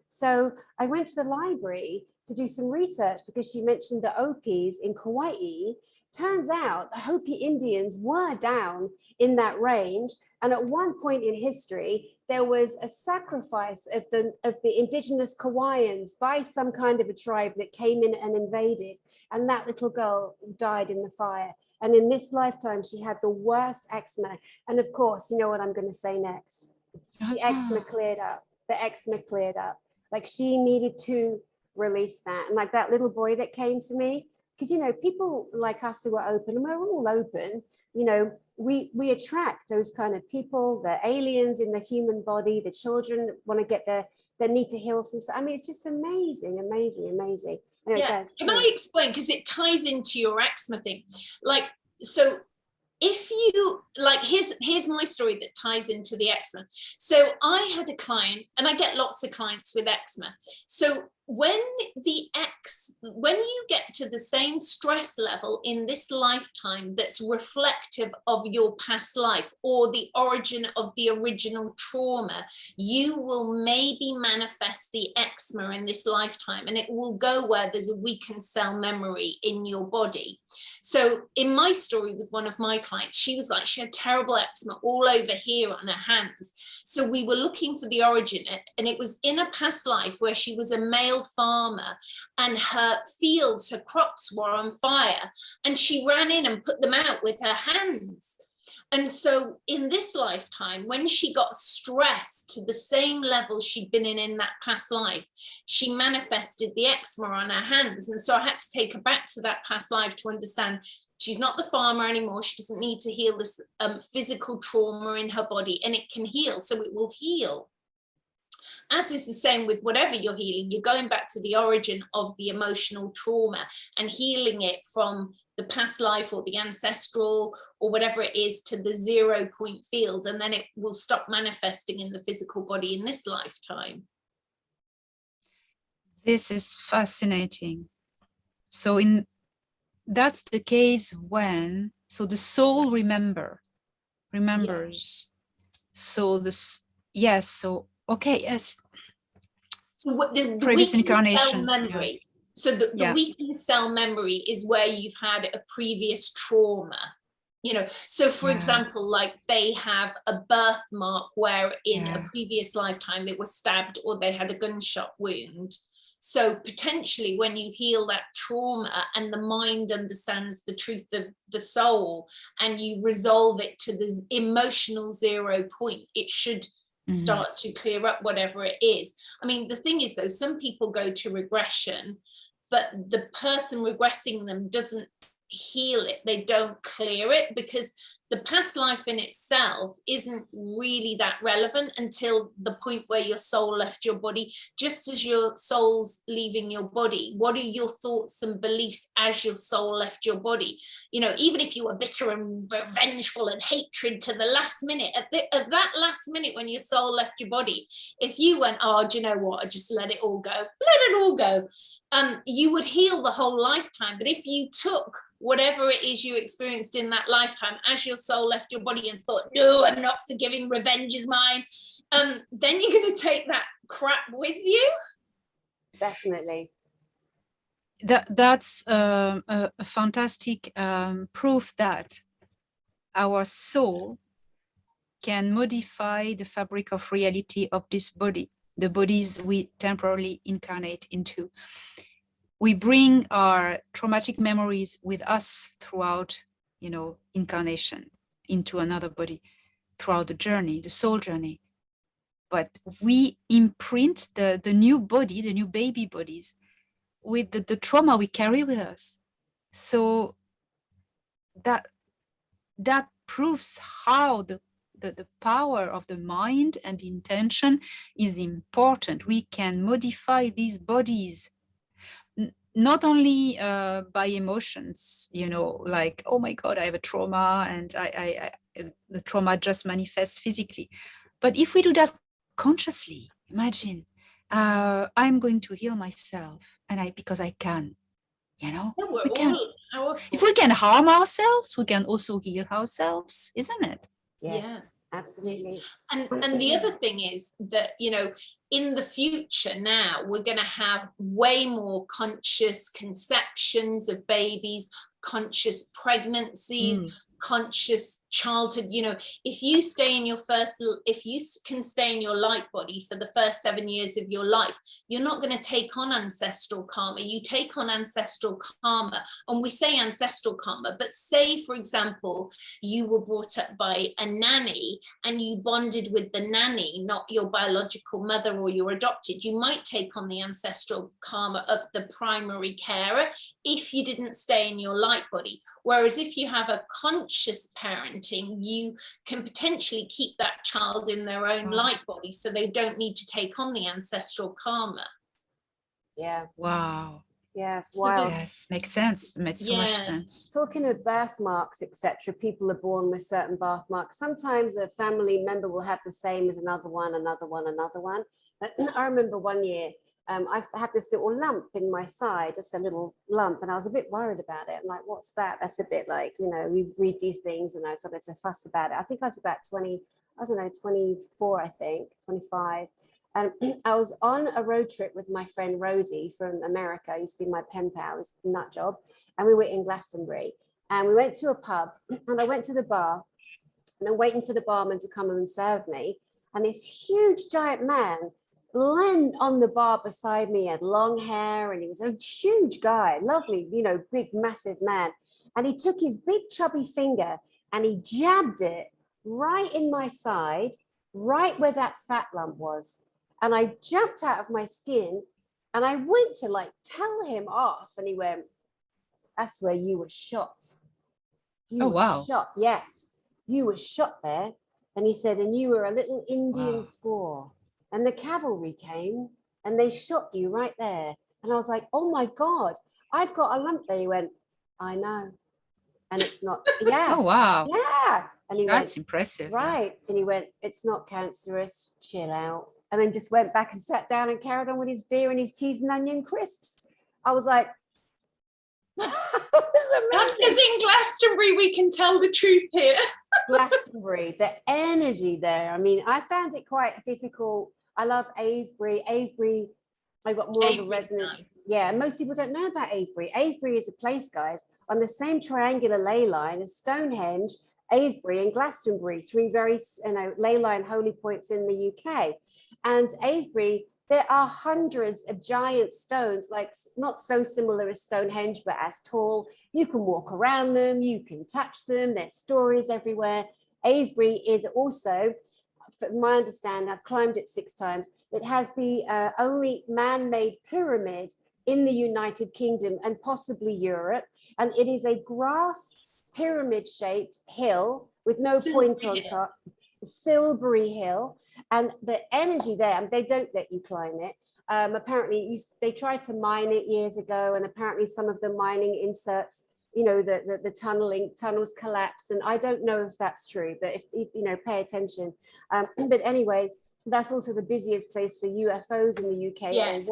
So I went to the library to do some research, because she mentioned the Opis in Kauai. Turns out the Hopi Indians were down in that range. And at one point in history, there was a sacrifice of the indigenous Kauaians by some kind of a tribe that came in and invaded. And that little girl died in the fire. And in this lifetime, she had the worst eczema. And of course, you know what I'm going to say next. The eczema cleared up. The eczema cleared up. Like, she needed to release that. And like that little boy that came to me, because, you know, people like us who are open, and we're all open, you know, we attract those kind of people, the aliens in the human body, the children that want to get their need to heal from. I mean, it's just amazing. Anyway, yeah. Can I explain, because it ties into your eczema thing? Like, so if you like, here's my story that ties into the eczema. So I had a client, and I get lots of clients with eczema. So when you get to the same stress level in this lifetime that's reflective of your past life or the origin of the original trauma, you will maybe manifest the eczema in this lifetime, and it will go where there's a weakened cell memory in your body. So in my story with one of my clients, she was like, she had terrible eczema all over here on her hands. So we were looking for the origin, and it was in a past life where she was a male farmer, and her fields, her crops were on fire, and she ran in and put them out with her hands. And so in this lifetime, when she got stressed to the same level she'd been in that past life, she manifested the eczema on her hands. And so I had to take her back to that past life to understand she's not the farmer anymore. She doesn't need to heal this physical trauma in her body, and it can heal, so it will heal. As is the same with whatever you're healing, you're going back to the origin of the emotional trauma and healing it from the past life or the ancestral or whatever it is to the 0 point field, and then it will stop manifesting in the physical body in this lifetime. This is fascinating. So that's the case when, so the soul remembers. Yeah. So yes, so okay, yes. So what the previous incarnation cell memory. Yeah. So the weakened cell memory is where you've had a previous trauma. You know, so for example, like they have a birthmark where in a previous lifetime they were stabbed or they had a gunshot wound. So potentially when you heal that trauma and the mind understands the truth of the soul and you resolve it to the emotional 0 point, it should start to clear up whatever it is. I mean, the thing is though, some people go to regression, but the person regressing them doesn't heal it. They don't clear it, because the past life in itself isn't really that relevant until the point where your soul left your body. Just as your soul's leaving your body, what are your thoughts and beliefs as your soul left your body? You know, even if you were bitter and vengeful and hatred to the last minute, at that last minute when your soul left your body, if you went, oh, do you know what, I just let it all go, you would heal the whole lifetime. But if you took whatever it is you experienced in that lifetime as your soul left your body and thought, no, I'm not forgiving, revenge is mine, then you're going to take that crap with you. Definitely. That's a fantastic proof that our soul can modify the fabric of reality of this body, the bodies we temporarily incarnate into. We bring our traumatic memories with us throughout, incarnation into another body, throughout the journey, the soul journey. But we imprint the new body, the new baby bodies, with the trauma we carry with us. So that proves how the power of the mind and the intention is important. We can modify these bodies not only by emotions, like, oh my God, I have a trauma, and I the trauma just manifests physically. But if we do that consciously, imagine, I'm going to heal myself, and because I can, Yeah, we can. powerful. If we can harm ourselves, we can also heal ourselves, isn't it? Yes, Yeah. absolutely. And the other thing is that, in the future now, we're going to have way more conscious conceptions of babies, conscious pregnancies, conscious childhood. If you can stay in your light body for the first 7 years of your life, you're not going to take on ancestral karma. You take on ancestral karma, and we say ancestral karma, but say, for example, you were brought up by a nanny and you bonded with the nanny, not your biological mother or your adopted, you might take on the ancestral karma of the primary carer if you didn't stay in your light body. Whereas if you have a conscious parenting, you can potentially keep that child in their own light body, so they don't need to take on the ancestral karma. Yeah. Wow. Yes. So Wild. Yes, makes sense. Makes so much sense. Talking of birthmarks, etc., people are born with certain birthmarks. Sometimes a family member will have the same as another one. I remember one year, I had this little lump in my side, just a little lump, and I was a bit worried about it. I'm like, what's that? That's a bit like, we read these things, and I started to fuss about it. I think I was about 24, I think, 25. And I was on a road trip with my friend Rhodey from America. Used to be my pen pal, was a nut job. And we were in Glastonbury. And we went to a pub, and I went to the bar, and I'm waiting for the barman to come and serve me. And this huge giant man leaned on the bar beside me, had long hair, and he was a huge guy, lovely, big, massive man. And he took his big chubby finger and he jabbed it right in my side, right where that fat lump was. And I jumped out of my skin, and I went to tell him off, and he went, "That's where you were shot. You were shot. Yes, you were shot there." And he said, "And you were a little Indian squaw, and the cavalry came and they shot you right there." And I was like, "Oh my God, I've got a lump there." He went, "I know. And it's not." Yeah. Oh, wow. Yeah. And he That's went, impressive. right. Yeah. And he went, "It's not cancerous. Chill out." And then just went back and sat down and carried on with his beer and his cheese and onion crisps. I was like, that was amazing. Because in Glastonbury, we can tell the truth here. Glastonbury, the energy there. I mean, I found it quite difficult. I love Avebury. Avebury, I got more of a resonance. Nice. Yeah, most people don't know about Avebury. Avebury is a place, guys, on the same triangular ley line as Stonehenge, Avebury, and Glastonbury, three very ley line holy points in the UK. And Avebury, there are hundreds of giant stones, not so similar as Stonehenge, but as tall. You can walk around them, you can touch them, there's stories everywhere. Avebury is also, from my understanding, I've climbed it 6 times, it has the only man-made pyramid in the United Kingdom and possibly Europe. And it is a grass pyramid-shaped hill with no point on top, Silbury Hill. And the energy there, and they don't let you climb it. Apparently, they tried to mine it years ago, and apparently some of the mining inserts, the tunnels collapsed. And I don't know if that's true, but if pay attention. But anyway, that's also the busiest place for UFOs in the UK. Yes,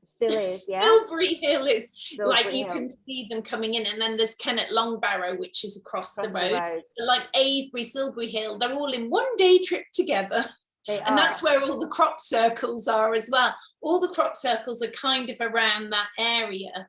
still is. Yeah. Silbury Hill is Silbury you Hill. can see them coming in, and then there's Kennet Longbarrow, which is across the road. Like Avebury, Silbury Hill, they're all in one day trip together. And that's where all the crop circles are as well. All the crop circles are kind of around that area.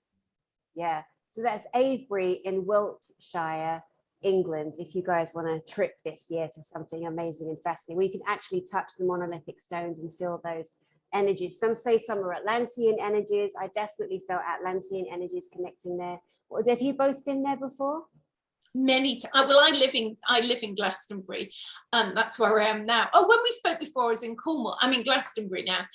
Yeah, so that's Avebury in Wiltshire, England. If you guys want to trip this year to something amazing and fascinating, where you can actually touch the monolithic stones and feel those energies. Some say some are Atlantean energies. I definitely felt Atlantean energies connecting there. Have you both been there before? Many times. Well, I live in Glastonbury. That's where I am now. Oh, when we spoke before, I was in Cornwall. I'm in Glastonbury now.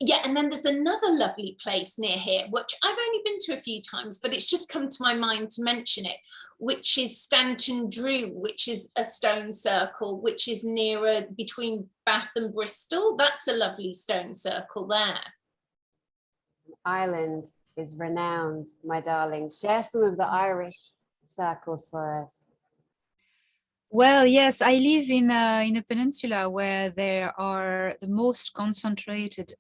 Yeah, and then there's another lovely place near here, which I've only been to a few times, but it's just come to my mind to mention it, which is Stanton Drew, which is a stone circle, which is nearer between Bath and Bristol. That's a lovely stone circle there. Ireland is renowned, my darling. Share some of the Irish circles for us. Well, yes, I live in a peninsula where there are the most concentrated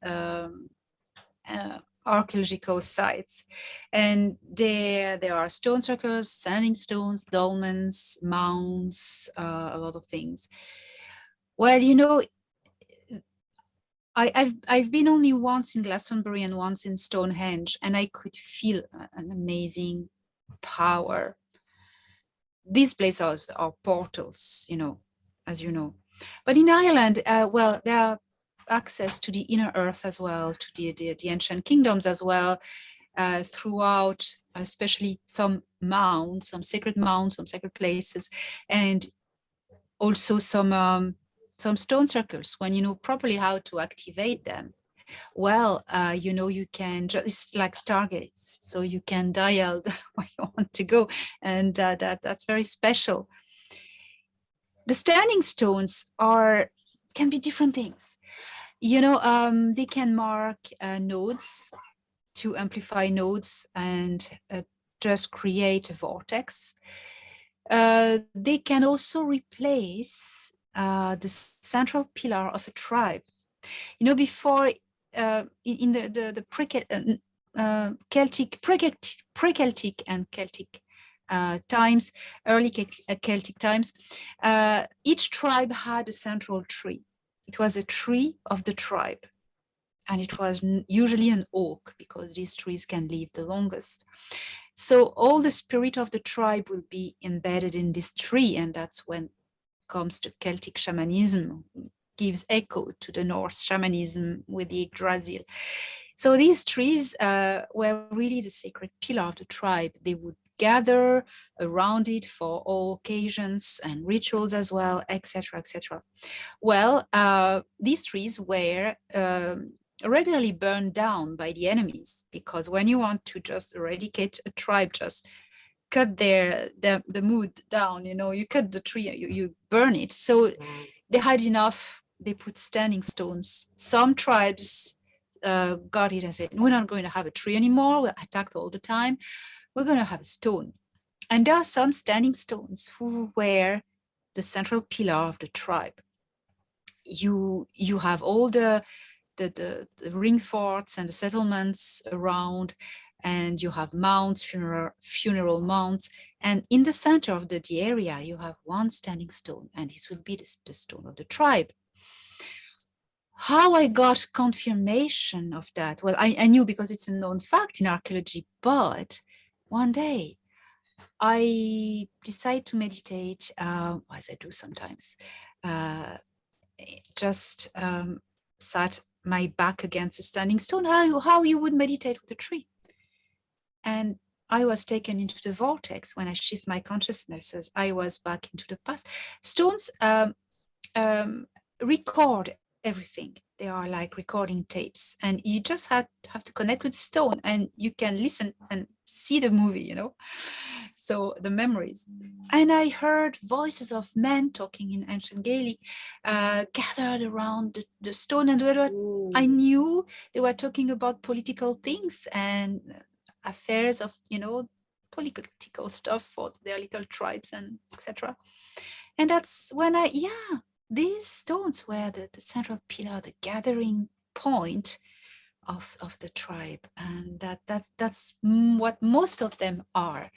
archaeological sites, and there are stone circles, standing stones, dolmens, mounds, a lot of things. Well, you know, I've been only once in Glastonbury and once in Stonehenge, and I could feel an amazing power. These places are portals, you know, as you know. But in Ireland, well, there are access to the inner earth as well, to the ancient kingdoms as well, throughout, especially some mounds, some sacred places, and also some stone circles when you know properly how to activate them. Well, you know, you can just like stargates, so you can dial where you want to go, and that's very special. The standing stones can be different things. You know, they can mark nodes to amplify nodes and just create a vortex. They can also replace the central pillar of a tribe. You know, before in the Celtic, pre-Celtic and Celtic times, early Celtic times, each tribe had a central tree. It was a tree of the tribe, and it was usually an oak because these trees can live the longest. So all the spirit of the tribe will be embedded in this tree, and that's when comes to Celtic shamanism, gives echo to the Norse shamanism with the Yggdrasil. So these trees were really the sacred pillar of the tribe. They would gather around it for all occasions and rituals as well, etc., etc. Well, these trees were regularly burned down by the enemies, because when you want to just eradicate a tribe, just cut the mood down, you know, you cut the tree, you burn it. So they had enough. They put standing stones. Some tribes got it and said, we're not going to have a tree anymore. We're attacked all the time. We're going to have a stone. And there are some standing stones who were the central pillar of the tribe. You have all the ring forts and the settlements around, and you have mounds, funeral mounds, and in the center of the area you have one standing stone, and this will be the stone of the tribe. How I got confirmation of that? Well, I knew because it's a known fact in archaeology, but one day I decided to meditate, as I do sometimes, just sat my back against a standing stone, how you would meditate with a tree. And I was taken into the vortex when I shift my consciousness as I was back into the past. Stones record everything. They are like recording tapes, and you just have to connect with the stone, and you can listen and see the movie, you know. So the memories. And I heard voices of men talking in ancient Gaelic, gathered around the stone, and I knew they were talking about political things and affairs of, you know, political stuff for their little tribes and etc. And that's when these stones were the central pillar, the gathering point of the tribe, and that's what most of them are.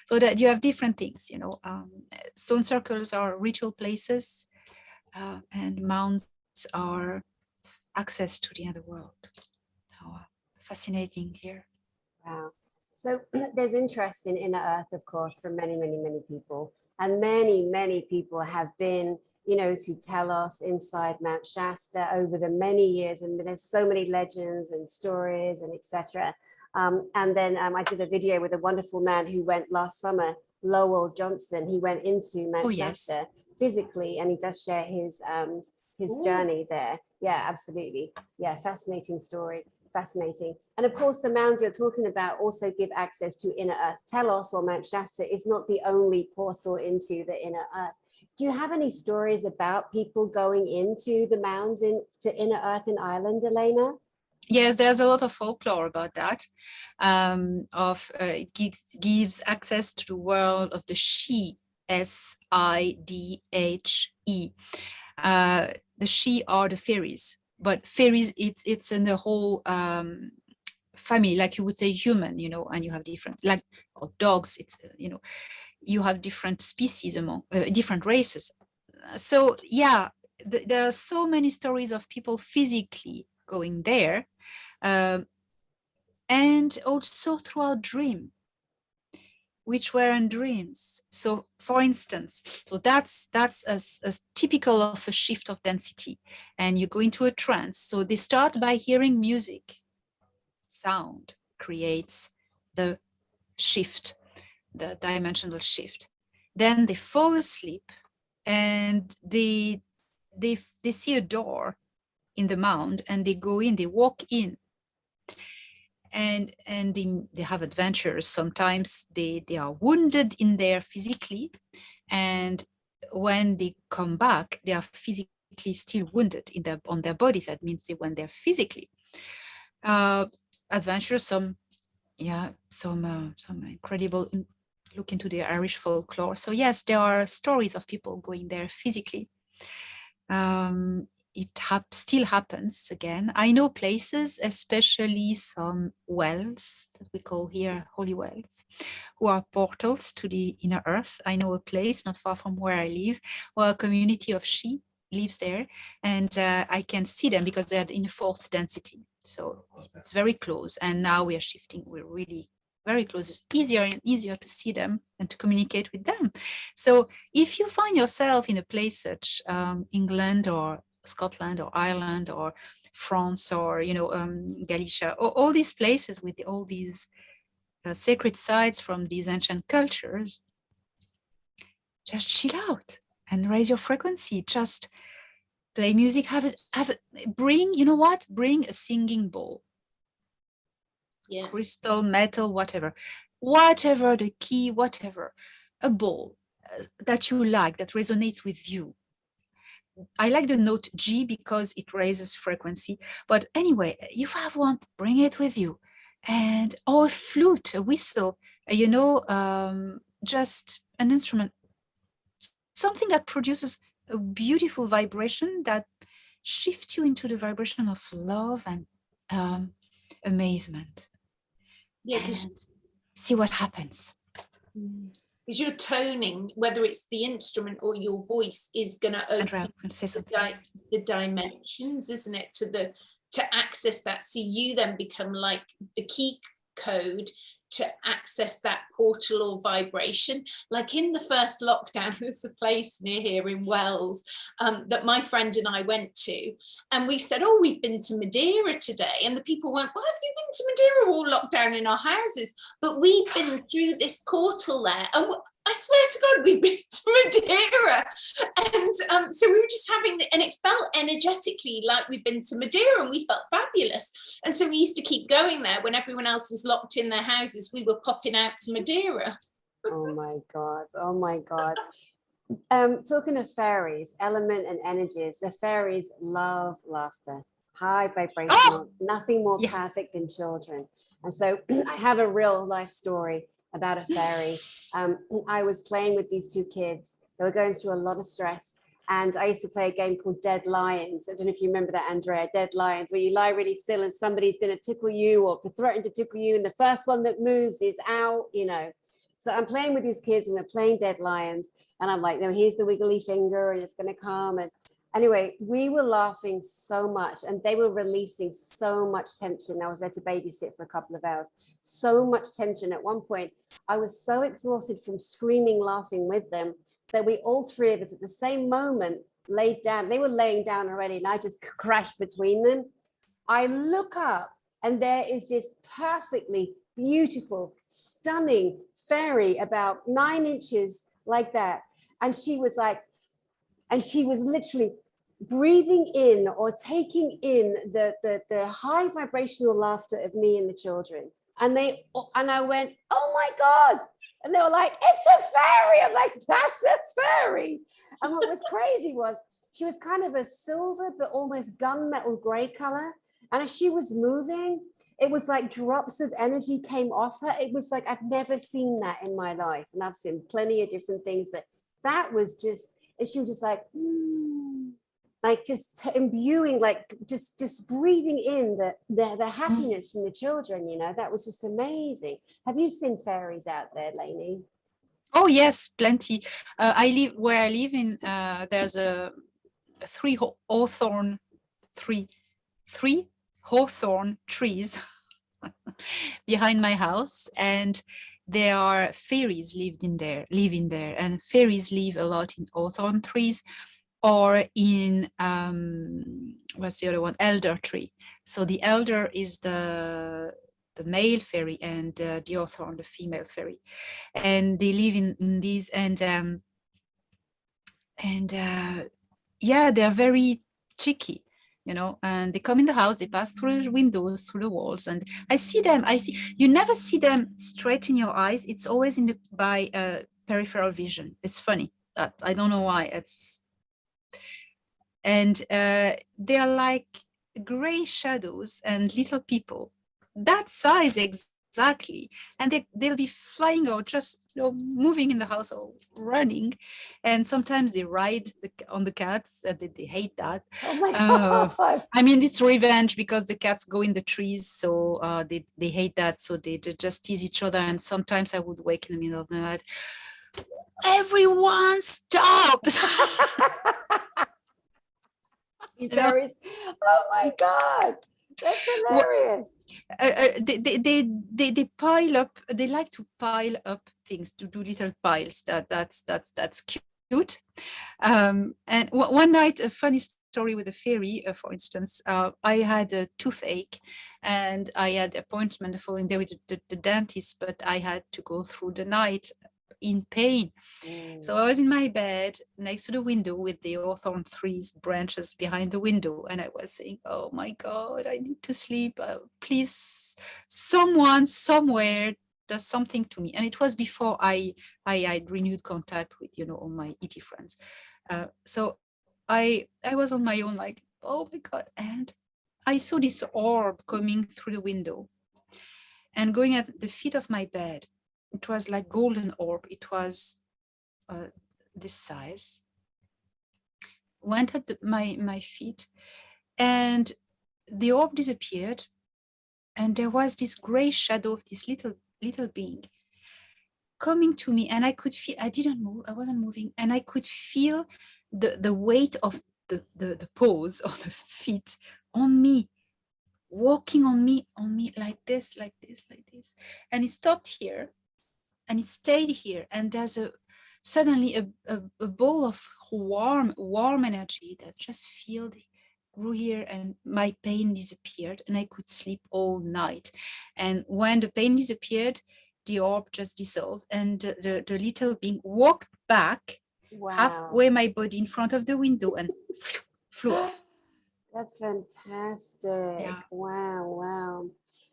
So that you have different things, you know. Stone circles are ritual places, and mounds it's our access to the other world. So fascinating here. Wow. So there's interest in inner earth, of course, from many, many, many people. And many, many people have been, you know, to Telos inside Mount Shasta over the many years. And there's so many legends and stories and etc. And then I did a video with a wonderful man who went last summer, Lowell Johnson. He went into Mount Shasta physically, and he does share his journey there. Yeah, absolutely. Yeah, fascinating story. Fascinating. And of course, the mounds you're talking about also give access to inner earth. Telos or Mount Shasta is not the only portal into the inner earth. Do you have any stories about people going into the mounds to inner earth in Ireland, Elena? Yes, there's a lot of folklore about that. It gives access to the world of the Sidhe, S-I-D-H-E. The Sidhe are the fairies, but fairies, it's in the whole family, like you would say human, you know, and you have different, like or dogs, it's, you know, you have different species among different races. So yeah, there are so many stories of people physically going there, and also through our dream, which were in dreams. So for instance, so that's a typical of a shift of density, and you go into a trance. So they start by hearing music. Sound creates the shift, the dimensional shift. Then they fall asleep, and they see a door in the mound, and they go in, they walk in, and they have adventures. Sometimes they are wounded in there physically, and when they come back, they are physically still wounded on their bodies. That means when they're physically adventures, some incredible look into the Irish folklore. So yes, there are stories of people going there physically. It still happens again. I know places, especially some wells that we call here holy wells, who are portals to the inner earth. I know a place not far from where I live, where a community of Sidhe lives there, and I can see them because they're in fourth density. So it's very close. And now we are shifting. We're really very close. It's easier and easier to see them and to communicate with them. So if you find yourself in a place such England or Scotland or Ireland or France or Galicia, or all these places with all these sacred sites from these ancient cultures, just chill out and raise your frequency. Just play music. Bring a singing bowl. Yeah. Crystal, metal, whatever the key, whatever, a bowl that you like, that resonates with you. I like the note G because it raises frequency, but anyway, if you have one, bring it with you. And or a flute, a whistle, just an instrument, something that produces a beautiful vibration that shifts you into the vibration of love and amazement. Yeah, and see what happens. Because your toning, whether it's the instrument or your voice, is going to open the dimensions, isn't it, to access that. So you then become like the key code to access that portal or vibration. Like in the first lockdown, there's a place near here in Wells that my friend and I went to, and we said, oh, we've been to Madeira today, and the people went, why have you been to Madeira? All locked down in our houses, but we've been through this portal there, and I swear to God, we've been to Madeira. And so we were just having, and it felt energetically like we've been to Madeira, and we felt fabulous. And so we used to keep going there when everyone else was locked in their houses. We were popping out to Madeira. Oh my God. Oh my God. Talking of fairies, element and energies, the fairies love laughter, high vibrational, nothing more perfect than children. And so I have a real life story about a fairy. I was playing with these two kids. They were going through a lot of stress. And I used to play a game called Dead Lions. I don't know if you remember that, Andrea, Dead Lions, where you lie really still and somebody's going to tickle you or threaten to tickle you. And the first one that moves is out, So I'm playing with these kids and they're playing Dead Lions. And I'm like, no, here's the wiggly finger and it's going to come. And Anyway, we were laughing so much and they were releasing so much tension. I was there to babysit for a couple of hours. So much tension. At one point, I was so exhausted from screaming, laughing with them that we all three of us at the same moment laid down. They were laying down already and I just crashed between them. I look up and there is this perfectly beautiful, stunning fairy about 9 inches like that. And she was like, and she was literally breathing in or taking in the high vibrational laughter of me and the children. And I went, oh my God. And they were like, it's a fairy. I'm like, that's a fairy. And what was crazy was she was kind of a silver, but almost gunmetal gray color. And as she was moving, it was like drops of energy came off her. It was like, I've never seen that in my life. And I've seen plenty of different things, but that was just, and she was just like, like just imbuing, like just breathing in the happiness from the children, you know, that was just amazing. Have you seen fairies out there, Lainey? Oh yes, plenty. Where I live in, there's a three hawthorn trees behind my house, and there are fairies living there, and fairies live a lot in hawthorn trees or in what's the other one, elder tree. So the elder is the male fairy, and the hawthorn the female fairy, and they live in these, and yeah, they're very cheeky, you know, and they come in the house, they pass through the windows, through the walls, and I see you never see them straight in your eyes. It's always by peripheral vision. It's funny that I don't know why. And they are like gray shadows and little people that size exactly, and they'll be flying or just, you know, moving in the house or running, and sometimes they ride on the cats. They hate that. Oh my God. I mean, it's revenge because the cats go in the trees, so they hate that, so they just tease each other. And sometimes I would wake in the middle of the night, everyone stops. Fairies. Oh my God, that's hilarious. They pile up. They like to pile up things, to do little piles. That's cute. And one night, a funny story with a fairy. For instance, I had a toothache, and I had an appointment the following day with the dentist, but I had to go through the night in pain. So I was in my bed next to the window with the hawthorn trees branches behind the window, and I was saying, oh my God, I need to sleep. Please, someone somewhere does something to me. And it was before I had renewed contact with, you know, all my ET friends. So I was on my own, like, oh my God. And I saw this orb coming through the window and going at the feet of my bed. It was like golden orb. It was this size. Went at my feet, and the orb disappeared, and there was this gray shadow of this little being coming to me, and I could feel, I didn't move, I wasn't moving, and I could feel the weight of the paws of the feet on me, walking on me like this, and it stopped here. And it stayed here, and there's suddenly a ball of warm energy that just grew here, and my pain disappeared, and I could sleep all night. And when the pain disappeared, the orb just dissolved, and the little being walked back halfway my body in front of the window and flew off. That's fantastic. Yeah. Wow.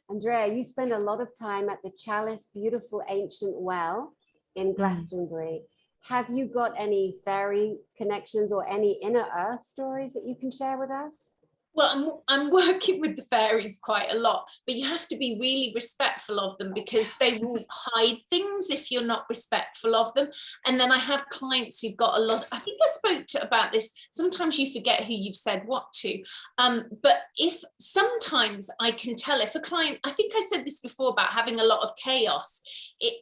Andrea, you spend a lot of time at the Chalice Beautiful Ancient Well in Glastonbury. Have you got any fairy connections or any inner earth stories that you can share with us? Well, I'm working with the fairies quite a lot, but you have to be really respectful of them because they will hide things if you're not respectful of them. And then I have clients who've got a lot. I think I spoke about this. Sometimes you forget who you've said what to. But if sometimes I can tell if a client, I think I said this before about having a lot of chaos.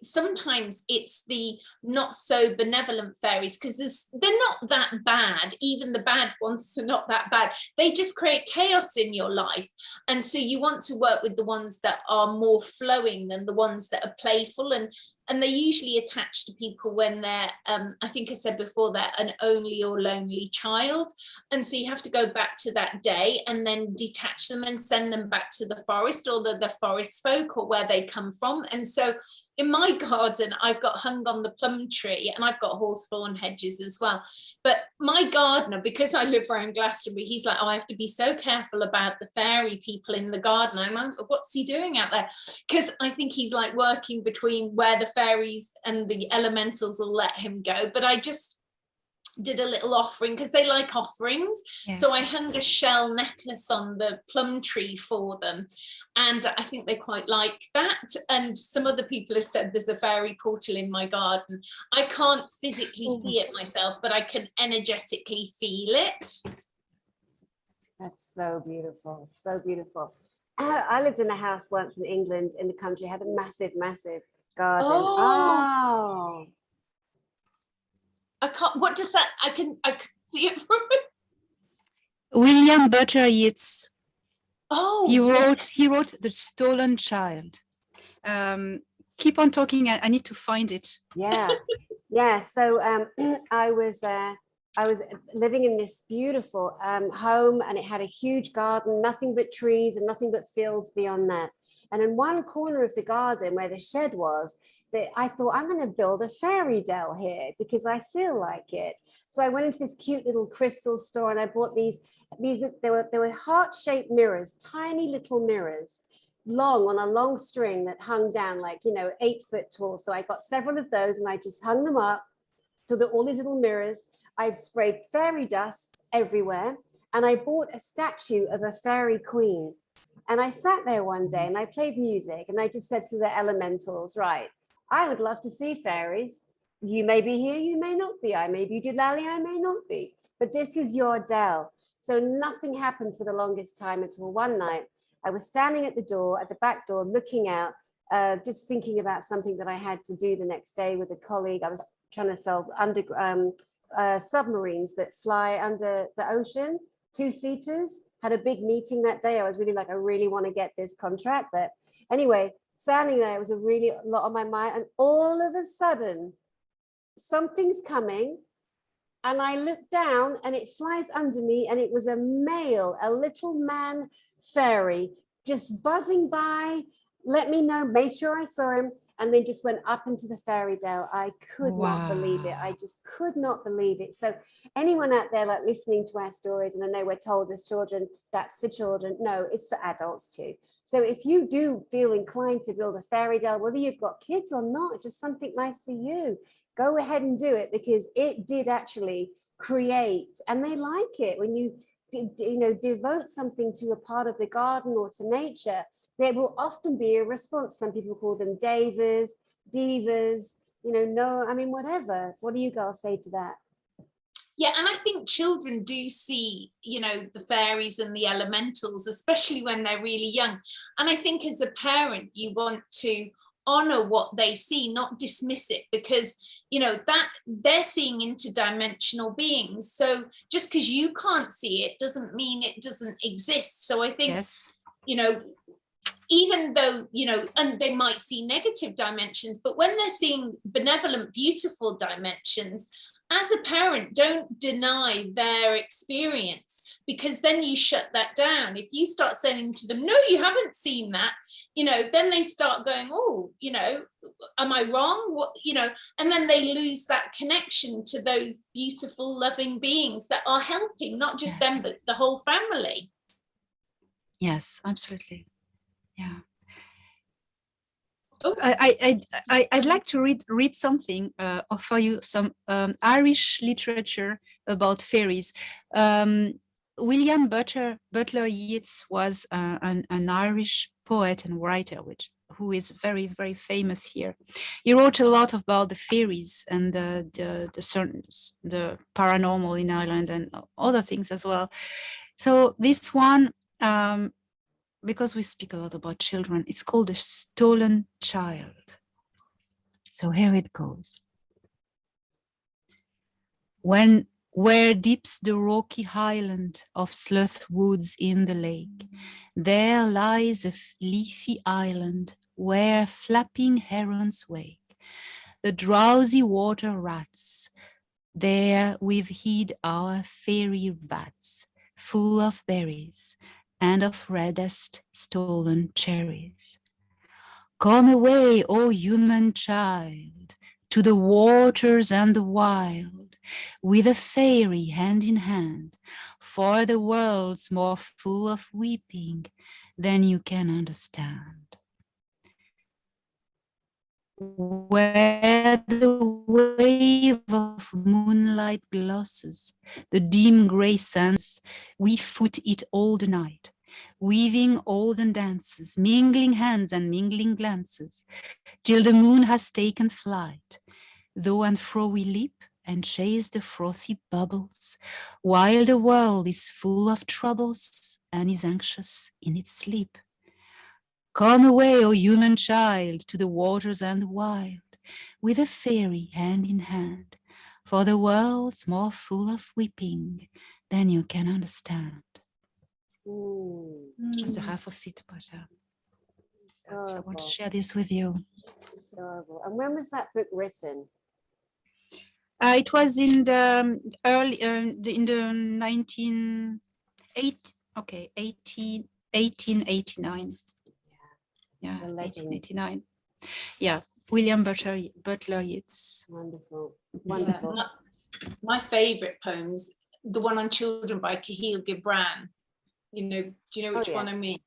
Sometimes it's the not so benevolent fairies because they're not that bad. Even the bad ones are not that bad. They just create chaos in your life, and so you want to work with the ones that are more flowing than the ones that are playful, and they usually attach to people when they're I think I said before, they're an only or lonely child, and so you have to go back to that day and then detach them and send them back to the forest or the forest folk or where they come from. And so in my garden I've got hung on the plum tree, and I've got hawthorn hedges as well, but my gardener, because I live around Glastonbury, he's like, oh, I have to be so careful about the fairy people in the garden. I'm like, what's he doing out there? Because I think he's like working between where the fairies and the elementals will let him go. But I just did a little offering because they like offerings. Yes. So I hung a shell necklace on the plum tree for them, and I think they quite like that. And some other people have said there's a fairy portal in my garden. I can't physically see it myself, but I can energetically feel it. That's so beautiful, so beautiful. I lived in a house once in England, in the country, had a massive garden. Oh. I can't, what does that, I can see it from it. William Butler Yeats. Oh, he wrote The Stolen Child. Keep on talking, I need to find it. Yeah. So I was living in this beautiful home, and it had a huge garden, nothing but trees and nothing but fields beyond that. And in one corner of the garden where the shed was, I thought, I'm going to build a fairy dell here because I feel like it. So I went into this cute little crystal store, and I bought these they were heart-shaped mirrors, tiny little mirrors, long on a long string that hung down, like, 8 foot tall. So I got several of those, and I just hung them up to all these little mirrors. I've sprayed fairy dust everywhere, and I bought a statue of a fairy queen. And I sat there one day and I played music, and I just said to the elementals, right, I would love to see fairies. You may be here, you may not be. I may be Doolally, I may not be. But this is your dell. So nothing happened for the longest time until one night I was standing at the back door, looking out, just thinking about something that I had to do the next day with a colleague. I was trying to sell submarines that fly under the ocean, 2-seaters. Had a big meeting that day. I was really like, I really want to get this contract. But anyway, standing there, it was a lot on my mind. And all of a sudden, something's coming. And I looked down, and it flies under me, and it was a male, a little man fairy, just buzzing by, let me know, made sure I saw him, and then just went up into the fairy dell. I could not believe it. I just could not believe it. So anyone out there like listening to our stories, and I know we're told as children, that's for children. No, it's for adults too. So if you do feel inclined to build a fairy dell, whether you've got kids or not, just something nice for you, go ahead and do it, because it did actually create, and they like it when you devote something to a part of the garden or to nature. There will often be a response. Some people call them divas, whatever. What do you girls say to that? Yeah, and I think children do see, the fairies and the elementals, especially when they're really young. And I think as a parent, you want to honor what they see, not dismiss it, because that they're seeing interdimensional beings. So just because you can't see it doesn't mean it doesn't exist. So I think, yes. Even though, and they might see negative dimensions, but when they're seeing benevolent, beautiful dimensions, as a parent, don't deny their experience, because then you shut that down. If you start saying to them, no, you haven't seen that, then they start going, oh, am I wrong? What, and then they lose that connection to those beautiful, loving beings that are helping, not just them, but the whole family. Yes, absolutely. Yeah. Oh. I'd like to read something, offer you some Irish literature about fairies. William Butler Yeats was an Irish poet and writer, who is very, very famous here. He wrote a lot about the fairies and the paranormal in Ireland and other things as well. So this one, because we speak a lot about children, it's called The Stolen Child. So here it goes. Where dips the rocky highland of Sloth Woods in the lake, there lies a leafy island where flapping herons wake. The drowsy water rats, there we've hid our fairy vats, full of berries and of reddest stolen cherries. Come away, O human child, to the waters and the wild, with a fairy hand in hand, for the world's more full of weeping than you can understand. Where the wave of moonlight glosses the dim grey sands, we foot it all the night, weaving olden dances, mingling hands and mingling glances, till the moon has taken flight. Though and fro we leap and chase the frothy bubbles, while the world is full of troubles and is anxious in its sleep. Come away, O human child, to the waters and the wild, with a fairy hand in hand, for the world's more full of weeping than you can understand. Just a half of it, but I want to share this with you. Adorable. And when was that book written? It was in the early, in the 1889. Yeah, 1889. Yeah, William Butler Yeats. Wonderful, wonderful. Yeah. My favourite poems, the one on children by Cahill Gibran. You know, do you know which one I mean?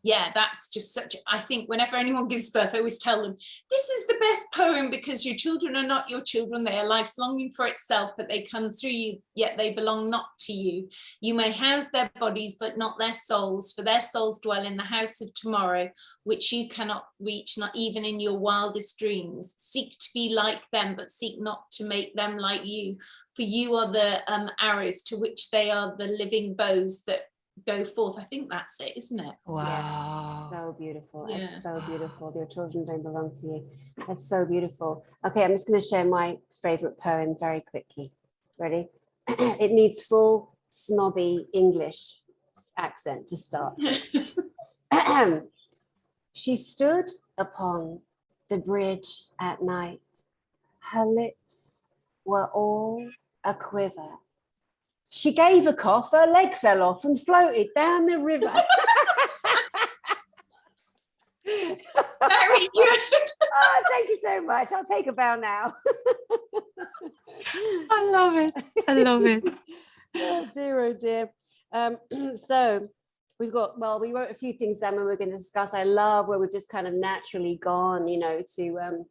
Yeah, that's just such, I think whenever anyone gives birth, I always tell them, this is the best poem because your children are not your children. They are life's longing for itself, but they come through you, yet they belong not to you. You may house their bodies, but not their souls, for their souls dwell in the house of tomorrow, which you cannot reach, not even in your wildest dreams. Seek to be like them, but seek not to make them like you, for you are the arrows to which they are the living bows that go forth. I think that's it, isn't it? Wow. Yeah, so beautiful. Yeah. It's so beautiful. Your children don't belong to you. That's so beautiful. Okay, I'm just going to share my favorite poem very quickly. Ready? It needs full snobby English accent to start. She stood upon the bridge at night. Her lips were all a quiver. She gave a cough, her leg fell off and floated down the river. Very good. Oh, thank you so much. I'll take a bow now. I love it. I love it. Oh dear, oh dear. So we've got, well, we wrote a few things down and we're going to discuss. I love where we've just kind of naturally gone, you know, to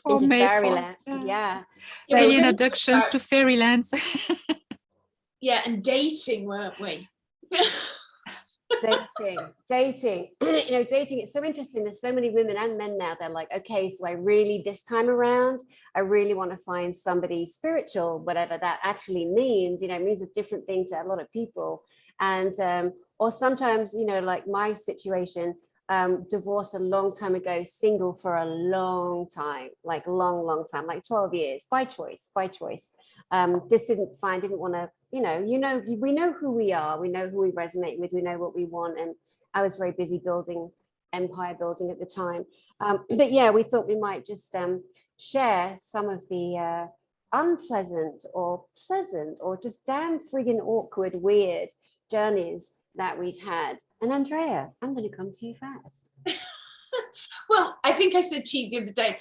into fairyland. Yeah. So alien abductions to fairylands. Yeah, and dating, weren't we? dating. You know, dating, it's so interesting. There's so many women and men now. They're like, okay, so I really, this time around, I really want to find somebody spiritual, whatever that actually means. You know, it means a different thing to a lot of people. And, or sometimes, you know, like my situation, divorced a long time ago, single for a long time, like long time, like 12 years, by choice. Just didn't want to, we know who we are, we know who we resonate with, we know what we want. And I was very busy empire building at the time. But yeah, we thought we might just share some of the unpleasant or pleasant or just damn friggin' awkward, weird journeys that we've had. And Andrea, I'm going to come to you first. Well, I think I said to you the other day,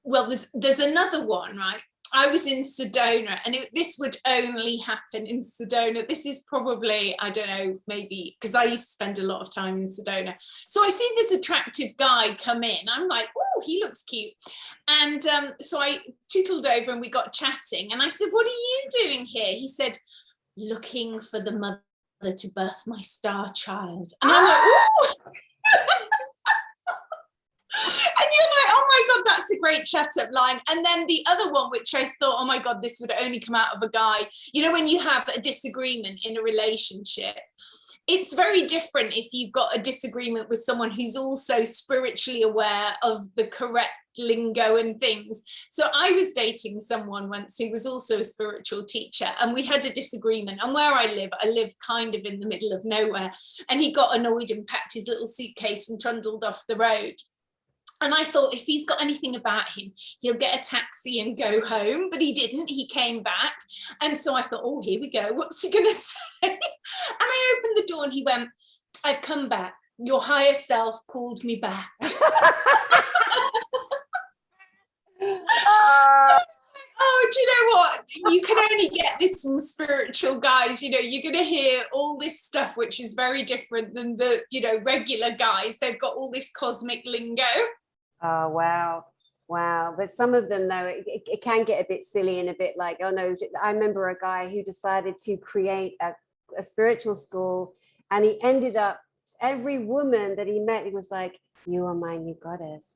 well, there's another one, right? I was in Sedona, and this would only happen in Sedona. This is probably, I don't know, maybe, because I used to spend a lot of time in Sedona. So I see this attractive guy come in. I'm like, oh, he looks cute. And so I tootled over and we got chatting. And I said, what are you doing here? He said, looking for the mother to birth my star child. And I'm like, ooh. And you're like, oh my God, that's a great chat up line. And then the other one, which I thought, oh my God, this would only come out of a guy. You know, when you have a disagreement in a relationship, it's very different if you've got a disagreement with someone who's also spiritually aware of the correct lingo and things. So I was dating someone once who was also a spiritual teacher, and we had a disagreement. And where I live kind of in the middle of nowhere. And he got annoyed and packed his little suitcase and trundled off the road. And I thought, if he's got anything about him, he'll get a taxi and go home. But he didn't. He came back. And so I thought, oh, here we go. What's he going to say? And I opened the door and he went, I've come back. Your higher self called me back. Oh, do you know what? You can only get this from spiritual guys. You know, you're going to hear all this stuff, which is very different than the, you know, regular guys. They've got all this cosmic lingo. Oh, wow. Wow. But some of them, though, it can get a bit silly and a bit like, oh, no. I remember a guy who decided to create a spiritual school, and he ended up, every woman that he met, he was like, you are my new goddess.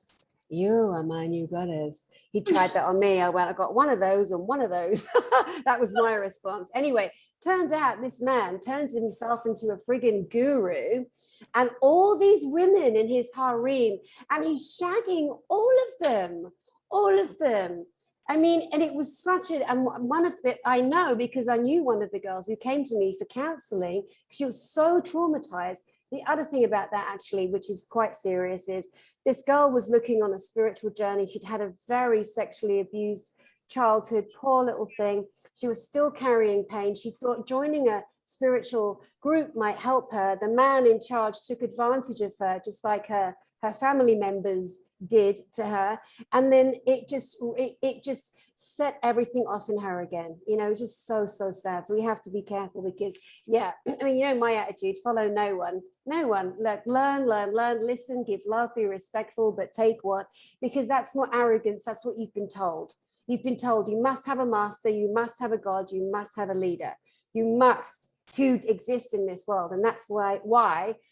You are my new goddess. He tried that on me. I got one of those and one of those. That was my response. Anyway, turned out this man turns himself into a friggin' guru, and all these women in his harem, and he's shagging all of them. I mean, and it was such a, and one of the, I know because I knew one of the girls who came to me for counseling. She was so traumatized. The other thing about that, actually, which is quite serious, is this girl was looking on a spiritual journey. She'd had a very sexually abused childhood, poor little thing. She was still carrying pain. She thought joining a spiritual group might help her. The man in charge took advantage of her, just like her family members did to her. And then it just set everything off in her again, you know, just so sad. So we have to be careful because, yeah, I mean, you know, my attitude, follow no one, like learn, listen, give love, be respectful, but take what, because that's not arrogance. That's what you've been told. You've been told you must have a master, you must have a God, you must have a leader, you must to exist in this world. And that's why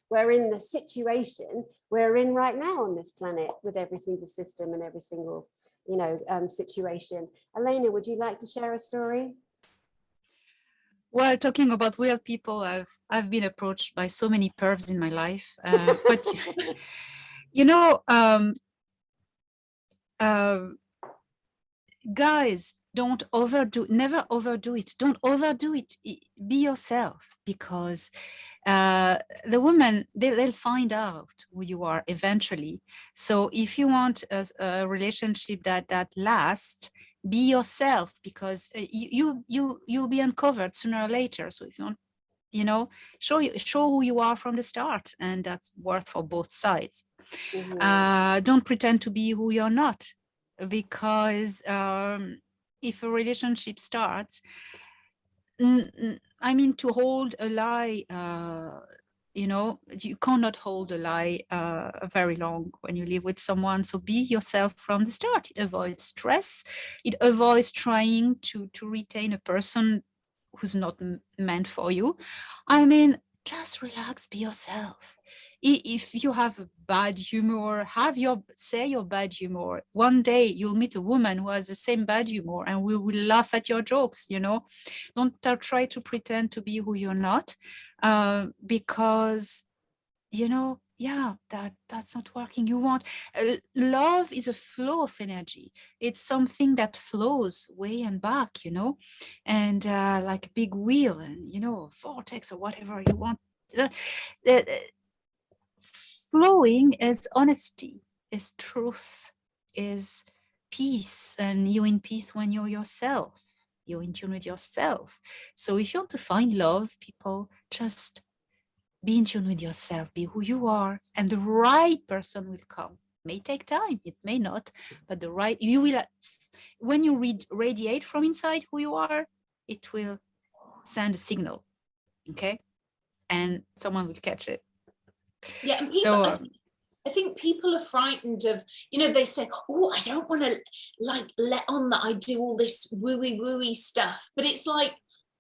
we're in the situation we're in right now on this planet, with every single system and every single, you know, situation. Elena, would you like to share a story? Well, talking about weird people, I've been approached by so many pervs in my life, but you know, guys, never overdo it. Don't overdo it. Be yourself, because the women, they'll find out who you are eventually. So if you want a relationship that lasts, be yourself, because you'll be uncovered sooner or later. So if you want, you know, show who you are from the start, and that's worth for both sides. Mm-hmm. Don't pretend to be who you're not, because if a relationship starts, I mean, to hold a lie, you know, you cannot hold a lie very long when you live with someone. So be yourself from the start. It avoids stress. It avoids trying to retain a person who's not meant for you. I mean, just relax, be yourself. If you have bad humor, say your bad humor. One day you'll meet a woman who has the same bad humor, and we will laugh at your jokes, you know. Don't try to pretend to be who you're not, because, you know, yeah, that's not working. You want, love is a flow of energy. It's something that flows way and back, you know, and like a big wheel, and, you know, vortex or whatever you want. Flowing is honesty, is truth, is peace, and you're in peace when you're yourself. You're in tune with yourself. So if you want to find love, people, just be in tune with yourself, be who you are, and the right person will come. It may take time, it may not, but you will, when you radiate from inside who you are, it will send a signal, okay? And someone will catch it. Yeah, and people, I think people are frightened of, you know, they say, oh, I don't want to like let on that I do all this wooey stuff. But it's like,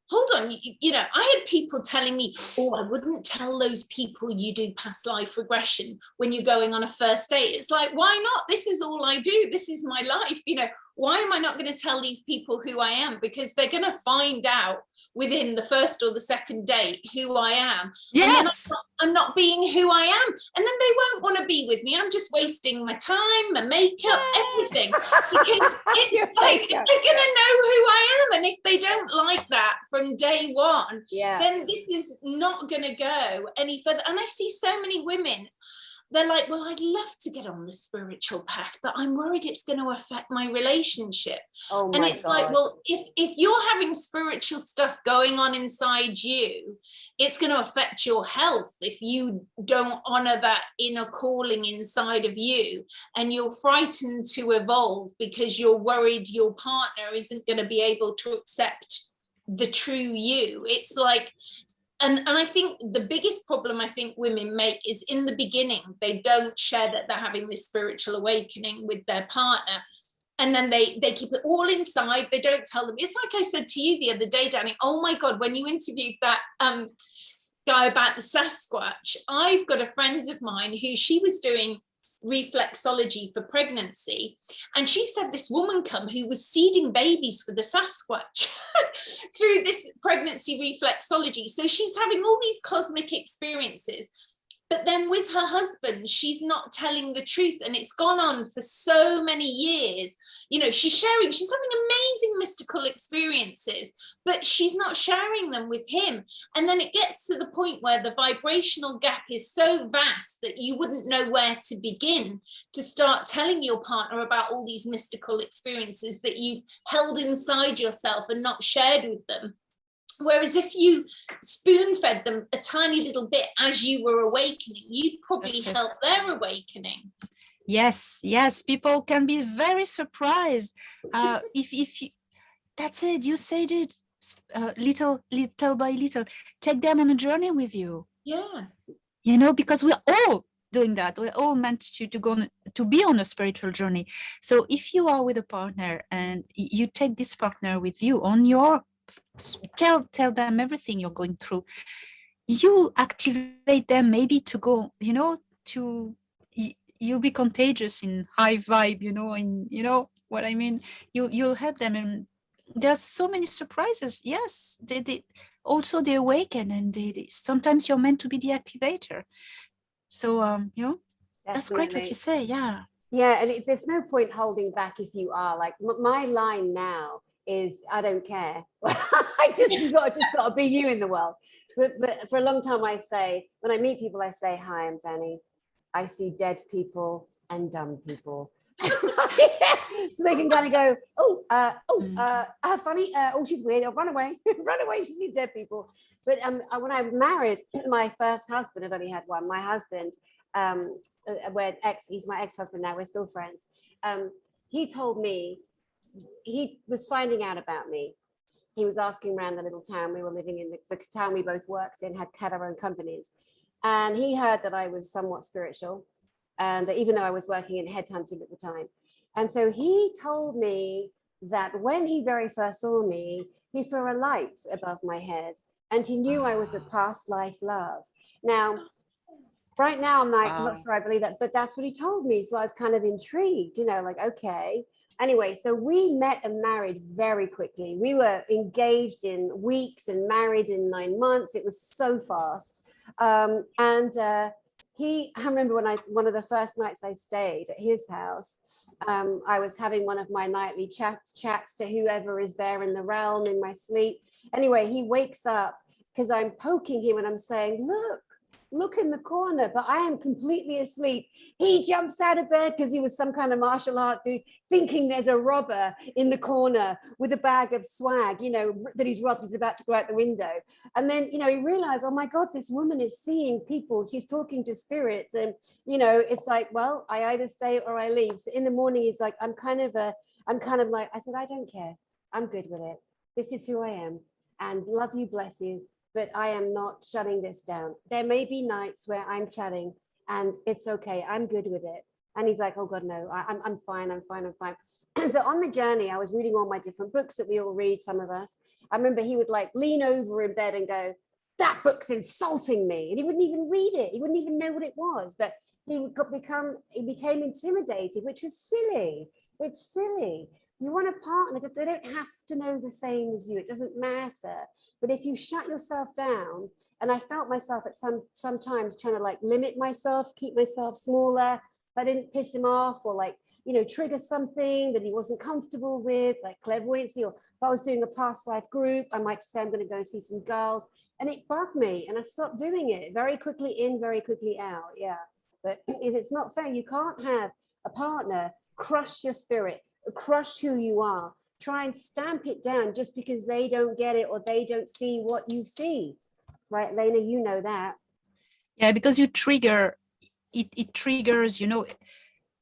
hold on, you know, I had people telling me, oh, I wouldn't tell those people you do past life regression when you're going on a first date. It's like, why not? This is all I do. This is my life. You know, why am I not going to tell these people who I am? Because they're going to find out within the first or the second date who I am. Yes. And then I'm not being who I am. And then they won't want to be with me. I'm just wasting my time, my makeup, everything. Because it's like, they're going to know who I am. And if they don't like that from day one, then this is not going to go any further. And I see so many women, they're like, well, I'd love to get on the spiritual path, but I'm worried it's going to affect my relationship. Oh my and it's God. like, well, if you're having spiritual stuff going on inside you, it's going to affect your health if you don't honor that inner calling inside of you, and you're frightened to evolve because you're worried your partner isn't going to be able to accept the true you. It's like, and I think the biggest problem I think women make is in the beginning, they don't share that they're having this spiritual awakening with their partner. And then they keep it all inside. They don't tell them. It's like I said to you the other day, Dani, oh my God, when you interviewed that guy about the Sasquatch, I've got a friend of mine who she was doing reflexology for pregnancy, and she used to have this woman come who was seeding babies for the Sasquatch through this pregnancy reflexology. So she's having all these cosmic experiences, but then with her husband, she's not telling the truth. And it's gone on for so many years. You know, she's having amazing mystical experiences, but she's not sharing them with him. And then it gets to the point where the vibrational gap is so vast that you wouldn't know where to begin to start telling your partner about all these mystical experiences that you've held inside yourself and not shared with them. Whereas if you spoon-fed them a tiny little bit as you were awakening, you'd probably help their awakening. Yes, people can be very surprised if you, that's it, you said it, little by little, take them on a journey with you. Yeah. You know, because we're all doing that. We're all meant to go to be on a spiritual journey. So if you are with a partner and you take this partner with you on your, tell them everything you're going through, you activate them maybe to go, you know, to you'll be contagious in high vibe, you know, and you know what I mean, you'll help them, and there's so many surprises. Yes, they also they awaken, and they sometimes you're meant to be the activator. So you know, that's great what you say. Yeah, and there's no point holding back if you are like my line now is I don't care. I just got to be you in the world. But for a long time I say, when I meet people, I say, hi, I'm Dani. I see dead people and dumb people. So they can kind of go, funny. Oh, she's weird. Oh, run away, run away. She sees dead people. But when I married my first husband, I've only had one. My husband, he's my ex-husband now. We're still friends. He told me, he was finding out about me. He was asking around the little town we were living in, the town we both worked in, had our own companies. And he heard that I was somewhat spiritual, and that even though I was working in headhunting at the time. And so he told me that when he very first saw me, he saw a light above my head, and he knew I was a past life love. Now, right now, I'm like, I'm not sure I believe that, but that's what he told me. So I was kind of intrigued, you know, like, okay. Anyway, so we met and married very quickly. We were engaged in weeks and married in 9 months. It was so fast. I remember one of the first nights I stayed at his house, I was having one of my nightly chats to whoever is there in the realm in my sleep. Anyway, he wakes up because I'm poking him and I'm saying, look in the corner, but I am completely asleep. He jumps out of bed because he was some kind of martial art dude, thinking there's a robber in the corner with a bag of swag, you know, that he's robbed. He's about to go out the window. And then, you know, he realized, oh my God, this woman is seeing people. She's talking to spirits. And, you know, it's like, well, I either stay or I leave. So in the morning, he's like, I'm kind of like, I said, I don't care. I'm good with it. This is who I am. And love you, bless you. But I am not shutting this down. There may be nights where I'm chatting and it's okay. I'm good with it. And he's like, oh God, no, I'm fine. So on the journey, I was reading all my different books that we all read, some of us. I remember he would like lean over in bed and go, that book's insulting me. And he wouldn't even read it. He wouldn't even know what it was. But he became intimidated, which was silly. It's silly. You want a partner that they don't have to know the same as you. It doesn't matter. But if you shut yourself down, and I felt myself at sometimes trying to like limit myself, keep myself smaller, if I didn't piss him off or like, you know, trigger something that he wasn't comfortable with, like clairvoyancy, or if I was doing a past life group, I might say I'm going to go and see some girls, and it bugged me, and I stopped doing it. Very quickly in, very quickly out. Yeah, but it's not fair. You can't have a partner crush your spirit, crush who you are, try and stamp it down just because they don't get it or they don't see what you see. Right, Elena, you know that. Yeah, because you trigger, it triggers, you know,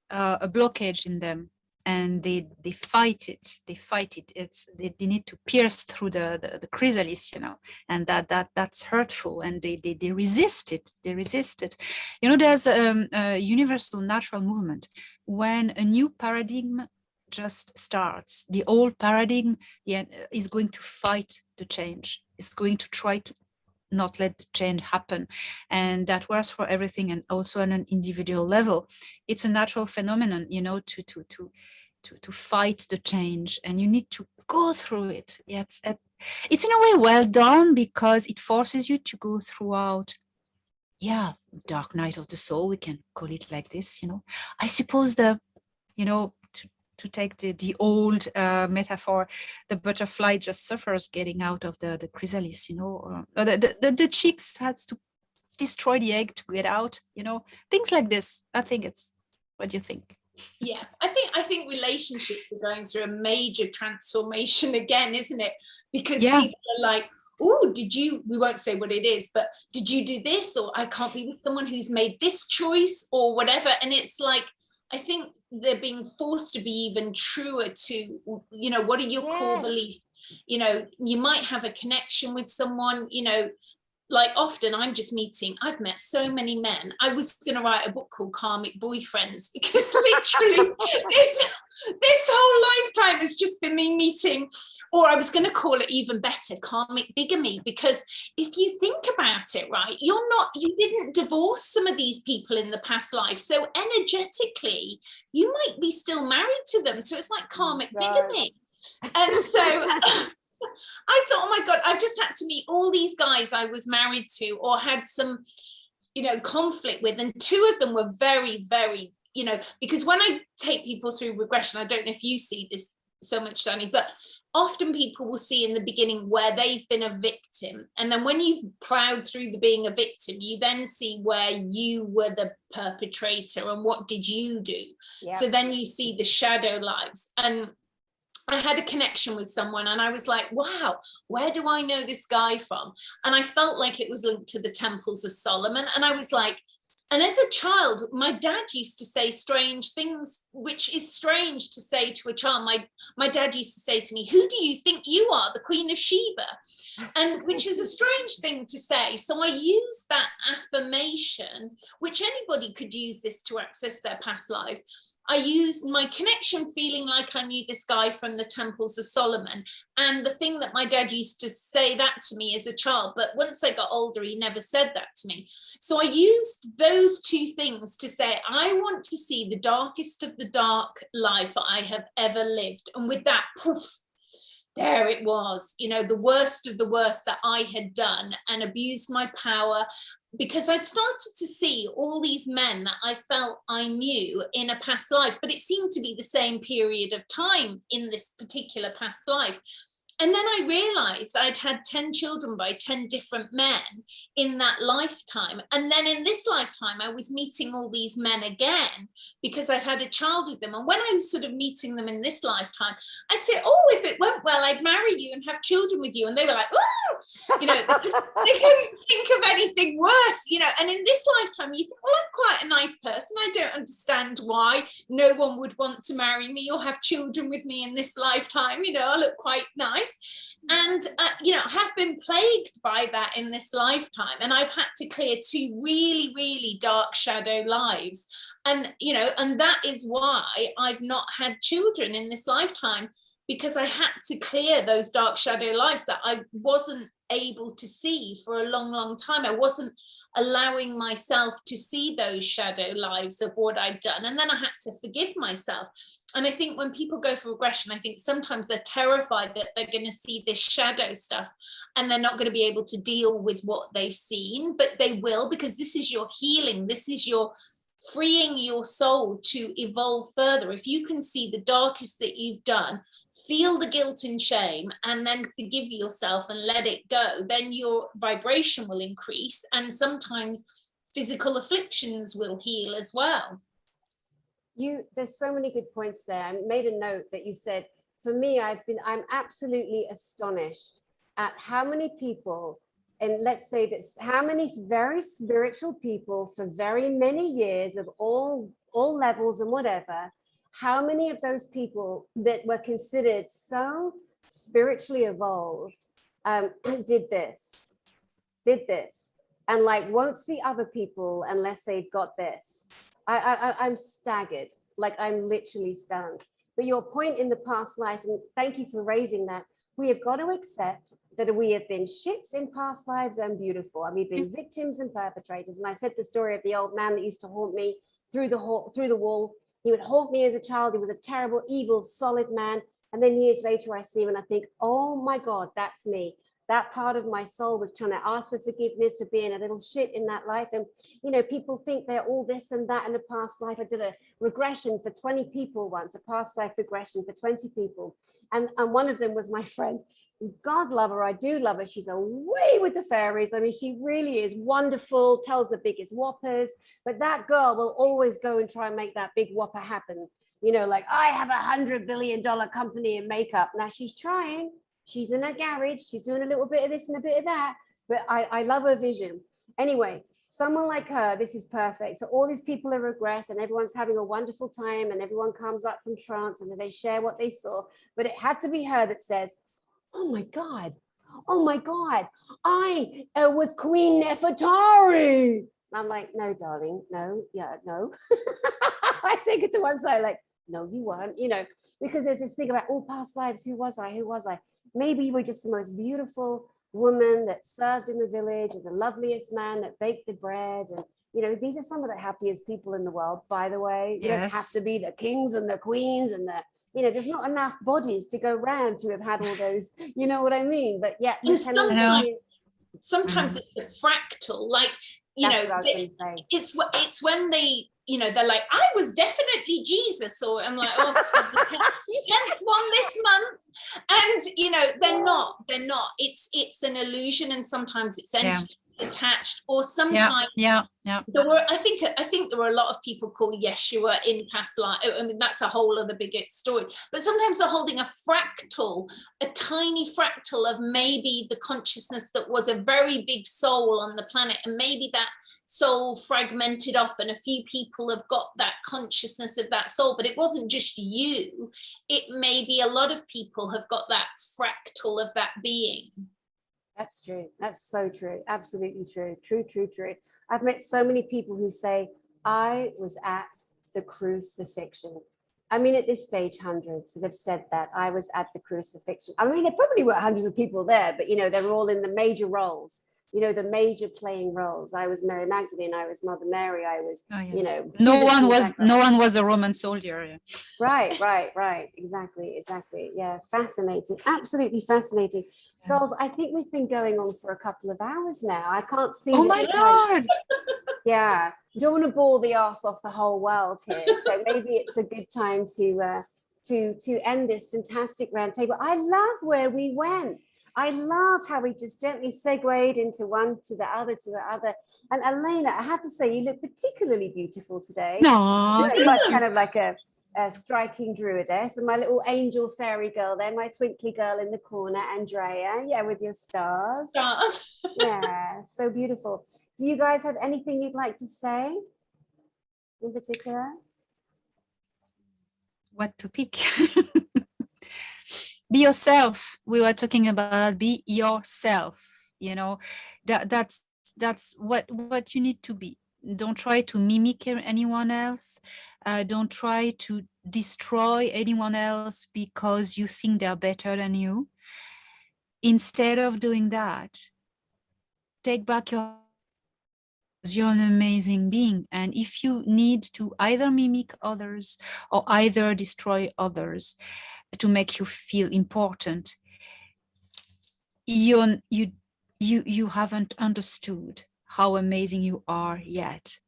a blockage in them, and they fight it. They need to pierce through the chrysalis, you know, and that's hurtful, and they resist it. You know, there's a universal natural movement. When a new paradigm just starts, the old paradigm is going to fight the change. It's going to try to not let the change happen, and that works for everything, and also on an individual level. It's a natural phenomenon, you know, to fight the change, and you need to go through it. Yeah, it's in a way well done, because it forces you to go throughout, yeah, dark night of the soul, we can call it like this, you know. I suppose you know, to take the old metaphor, the butterfly just suffers getting out of the chrysalis, you know, or the chicks has to destroy the egg to get out, you know, things like this. I think it's, what do you think? Yeah, I think relationships are going through a major transformation again, isn't it? Because people are like, oh, we won't say what it is, but did you do this? Or I can't be with someone who's made this choice or whatever. And it's like, I think they're being forced to be even truer to, you know, what are your core beliefs? You know, you might have a connection with someone, you know, like often I've met so many men. I was going to write a book called Karmic Boyfriends, because literally this whole lifetime has just been me meeting, or I was going to call it even better, karmic bigamy, because if you think about it, right, you didn't divorce some of these people in the past life. So energetically, you might be still married to them. So it's like karmic bigamy. And so I thought, oh my God, I just had to meet all these guys I was married to or had some, you know, conflict with. And two of them were very, very, you know, because when I take people through regression, I don't know if you see this so much, Dani, but often people will see in the beginning where they've been a victim. And then when you've plowed through the being a victim, you then see where you were the perpetrator and what did you do? Yeah. So then you see the shadow lives. And I had a connection with someone and I was like, wow, where do I know this guy from? And I felt like it was linked to the temples of Solomon. And I was like, and as a child, my dad used to say strange things, which is strange to say to a child. My dad used to say to me, who do you think you are, the Queen of Sheba? And which is a strange thing to say. So I used that affirmation, which anybody could use this to access their past lives. I used my connection feeling like I knew this guy from the temples of Solomon. And the thing that my dad used to say that to me as a child, but once I got older, he never said that to me. So I used those two things to say, I want to see the darkest of the dark life I have ever lived. And with that, poof, there it was, you know, the worst of the worst that I had done and abused my power, because I'd started to see all these men that I felt I knew in a past life, but it seemed to be the same period of time in this particular past life. And then I realized I'd had 10 children by 10 different men in that lifetime. And then in this lifetime, I was meeting all these men again because I'd had a child with them. And when I was sort of meeting them in this lifetime, I'd say, oh, if it went well, I'd marry you and have children with you. And they were like, oh, you know, they couldn't think of anything worse, you know. And in this lifetime, you think, well, I'm quite a nice person. I don't understand why no one would want to marry me or have children with me in this lifetime. You know, I look quite nice. And, you know, have been plagued by that in this lifetime. And I've had to clear 2 really, really dark shadow lives. And, you know, and that is why I've not had children in this lifetime, because I had to clear those dark shadow lives that I wasn't able to see for a long, long time. I wasn't allowing myself to see those shadow lives of what I'd done. And then I had to forgive myself. And I think when people go for regression, I think sometimes they're terrified that they're going to see this shadow stuff and they're not going to be able to deal with what they've seen, but they will, because this is your healing. This is your freeing your soul to evolve further. If you can see the darkest that you've done, feel the guilt and shame, and then forgive yourself and let it go, then your vibration will increase, and sometimes physical afflictions will heal as well. There's so many good points there. I made a note that you said, for me, I'm absolutely astonished at how many people, and let's say this, how many very spiritual people for very many years of all levels and whatever, how many of those people that were considered so spiritually evolved did this, and like won't see other people unless they've got this. I'm staggered, like I'm literally stunned. But your point in the past life, and thank you for raising that, we have got to accept that we have been shits in past lives and beautiful, and we've been victims and perpetrators. And I said the story of the old man that used to haunt me through the wall. He would haunt me as a child. He was a terrible, evil, solid man. And then years later, I see him and I think, oh my God, that's me. That part of my soul was trying to ask for forgiveness for being a little shit in that life. And, you know, people think they're all this and that in a past life. I did a regression for 20 people once, a past life regression for 20 people. And one of them was my friend. God love her, I do love her. She's away with the fairies. I mean, she really is wonderful, tells the biggest whoppers, but that girl will always go and try and make that big whopper happen. You know, like, I have $100 billion company in makeup. Now she's trying, she's in a garage, she's doing a little bit of this and a bit of that, but I love her vision. Anyway, someone like her, this is perfect. So all these people are regress and everyone's having a wonderful time and everyone comes up from trance and they share what they saw, but it had to be her that says, oh my God, I was Queen Nefertari. I'm like, no, darling, no. I take it to one side, like, no, you weren't, you know, because there's this thing about all past lives, who was I? Maybe you were just the most beautiful woman that served in the village, or the loveliest man that baked the bread. And, you know, these are some of the happiest people in the world, by the way. You don't have to be the kings and the queens and the, you know, there's not enough bodies to go round to have had all those, you know what I mean? But yeah, sometimes it's the fractal, like, you know, it's when they, you know, they're like, I was definitely Jesus, or I'm like, oh, you 10th one this month, and you know, they're not. It's an illusion, and sometimes it's attached, or sometimes there were, I think there were a lot of people called Yeshua in past life. I mean, that's a whole other bigger story, but sometimes they're holding a tiny fractal of maybe the consciousness that was a very big soul on the planet, and maybe that soul fragmented off and a few people have got that consciousness of that soul, but it wasn't just you, it may be a lot of people have got that fractal of that being. That's true. That's so true. Absolutely true. True. I've met so many people who say, I was at the crucifixion. I mean, at this stage, hundreds that have said that. I was at the crucifixion. I mean, there probably were hundreds of people there, but, you know, they were all in the major roles, you know, the major playing roles. I was Mary Magdalene. I was Mother Mary. I was, you know. No one was a Roman soldier. Yeah. Right. Exactly. Yeah, fascinating. Absolutely fascinating. Yeah. Girls, I think we've been going on for a couple of hours now. I can't see. Oh my God. Yeah, don't want to bore the arse off the whole world here. So maybe it's a good time to end this fantastic round table. I love where we went. I love how we just gently segued into one to the other. And Elena, I have to say, you look particularly beautiful today. No, very much kind of like a striking druidess, and my little angel fairy girl there, my twinkly girl in the corner, Andrea, with your stars. Yeah, so beautiful. Do you guys have anything you'd like to say? in particular? What to pick? Be yourself. We were talking about be yourself. You know, that's what you need to be. Don't try to mimic anyone else. Don't try to destroy anyone else because you think they're better than you. Instead of doing that, take back your, you're an amazing being. And if you need to either mimic others or either destroy others to make you feel important, you haven't understood how amazing you are yet.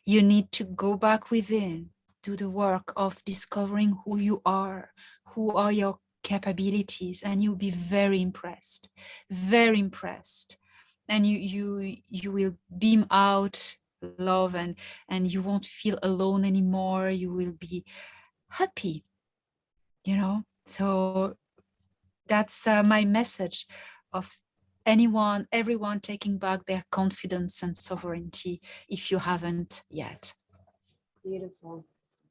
You need to go back within, do the work of discovering who you are, who are your capabilities, and you'll be very impressed, and you will beam out love, and you won't feel alone anymore. You will be happy, you know. So that's my message of everyone taking back their confidence and sovereignty if you haven't yet. Beautiful.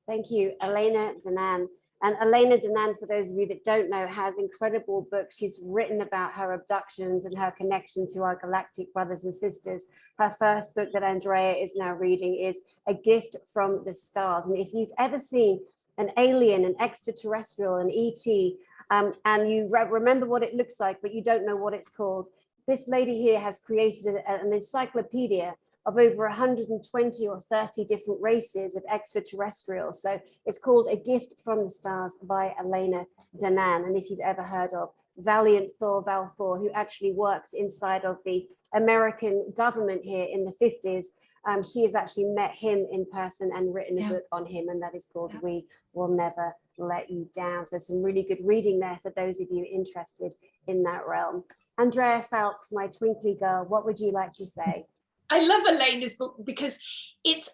Thank you, Elena Danaan. And Elena Danaan, for those of you that don't know, has incredible books. She's written about her abductions and her connection to our galactic brothers and sisters. Her first book that Andrea is now reading is A Gift from the Stars. And if you've ever seen an alien, an extraterrestrial, an ET, and you remember what it looks like, but you don't know what it's called, this lady here has created an encyclopedia of over 120 or 30 different races of extraterrestrials. So it's called A Gift from the Stars by Elena Danaan. And if you've ever heard of Valiant Thor, Val Thor, who actually worked inside of the American government here in the 50s, she has actually met him in person and written a book on him, and that is called We Will Never Let You Down. So some really good reading there for those of you interested in that realm. Andrea Foulkes, my twinkly girl, what would you like to say? I love Elena's book because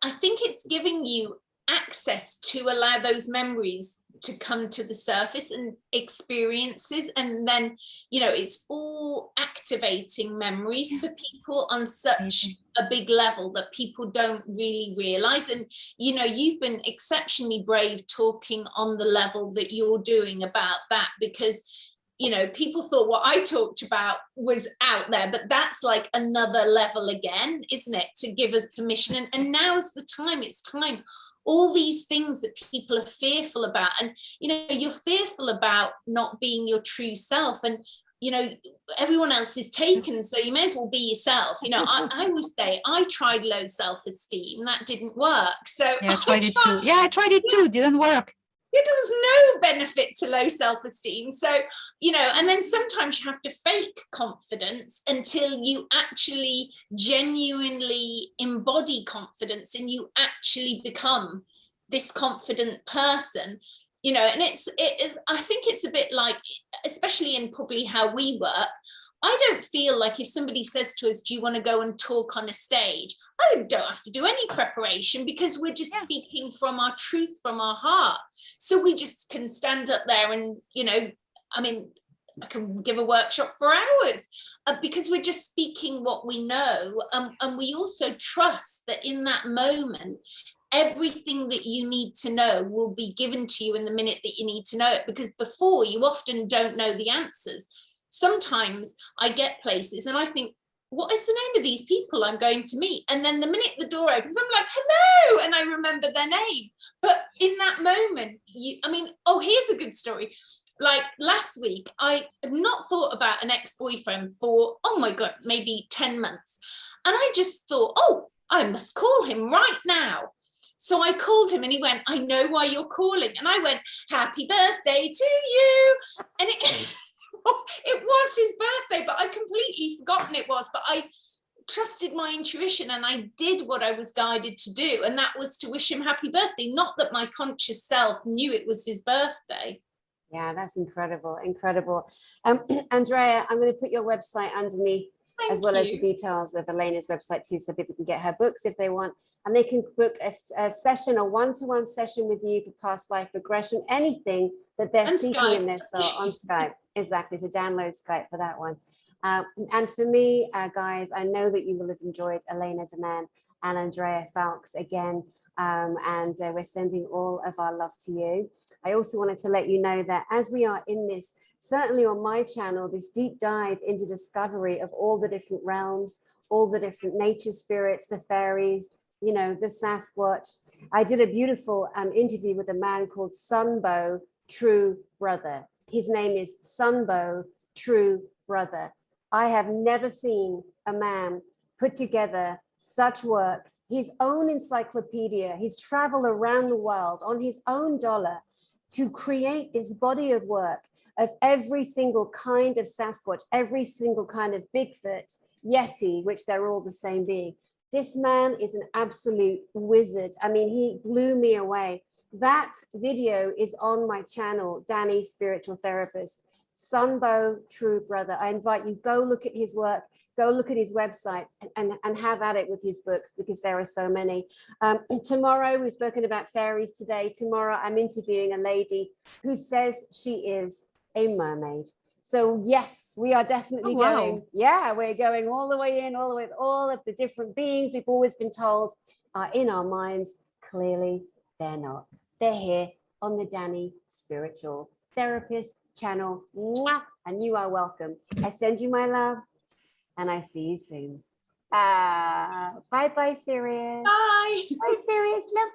I think it's giving you access to allow those memories to come to the surface and experiences, and then, you know, it's all activating memories for people on such a big level that people don't really realize. And, you know, you've been exceptionally brave talking on the level that you're doing about that, because, you know, people thought what I talked about was out there, but that's like another level again, isn't it? To give us permission. And now's the time, it's time. All these things that people are fearful about, and, you know, you're fearful about not being your true self, and, you know, everyone else is taken, so you may as well be yourself. You know, I always say I tried low self-esteem, that didn't work. So yeah, I tried it too. Yeah, I tried it too. Didn't work. There was no benefit to low self-esteem. So, you know, and then sometimes you have to fake confidence until you actually genuinely embody confidence and you actually become this confident person, you know. And it is, I think it's a bit like, especially in probably how we work, I don't feel like if somebody says to us, do you want to go and talk on a stage? I don't have to do any preparation, because we're just speaking from our truth, from our heart. So we just can stand up there and, you know, I mean, I can give a workshop for hours because we're just speaking what we know. And we also trust that in that moment, everything that you need to know will be given to you in the minute that you need to know it, because before you often don't know the answers. Sometimes I get places and I think, what is the name of these people I'm going to meet? And then the minute the door opens, I'm like, hello, and I remember their name. But in that moment, here's a good story. Like last week, I had not thought about an ex-boyfriend for, oh my God, maybe 10 months. And I just thought, oh, I must call him right now. So I called him and he went, I know why you're calling. And I went, happy birthday to you. And it was his birthday, but I completely forgotten it was. But I trusted my intuition and I did what I was guided to do. And that was to wish him happy birthday. Not that my conscious self knew it was his birthday. Yeah, that's incredible. Incredible. Andrea, I'm going to put your website underneath, as well as the details of Elena's website too, so people can get her books if they want. And they can book a session, a one-to-one session with you for past life regression, anything that they're seeking Skype. In their soul on Skype. Exactly. So download Skype for that one. And for me, guys, I know that you will have enjoyed Elena Danaan and Andrea Foulkes. Again, and we're sending all of our love to you. I also wanted to let you know that as we are in this, certainly on my channel, this deep dive into discovery of all the different realms, all the different nature spirits, the fairies, you know, the Sasquatch. I did a beautiful interview with a man called Sunbow True Brother. His name is Sunbow True Brother. I have never seen a man put together such work, his own encyclopedia, his travel around the world on his own dollar to create this body of work of every single kind of Sasquatch, every single kind of Bigfoot, Yeti, which they're all the same being. This man is an absolute wizard. I mean, he blew me away. That video is on my channel, Dani Spiritual Therapist, Sunbow True Brother. I invite you, go look at his work, go look at his website and have at it with his books, because there are so many. Tomorrow, we've spoken about fairies today. Tomorrow, I'm interviewing a lady who says she is a mermaid. So yes, we are definitely going. Yeah, we're going all the way in, all the way, all of the different beings we've always been told are in our minds. Clearly, they're not. They're here on the Dani Spiritual Therapist channel. Mwah! And you are welcome. I send you my love, and I see you soon. Bye-bye, Sirius. Bye. Bye, Sirius. Love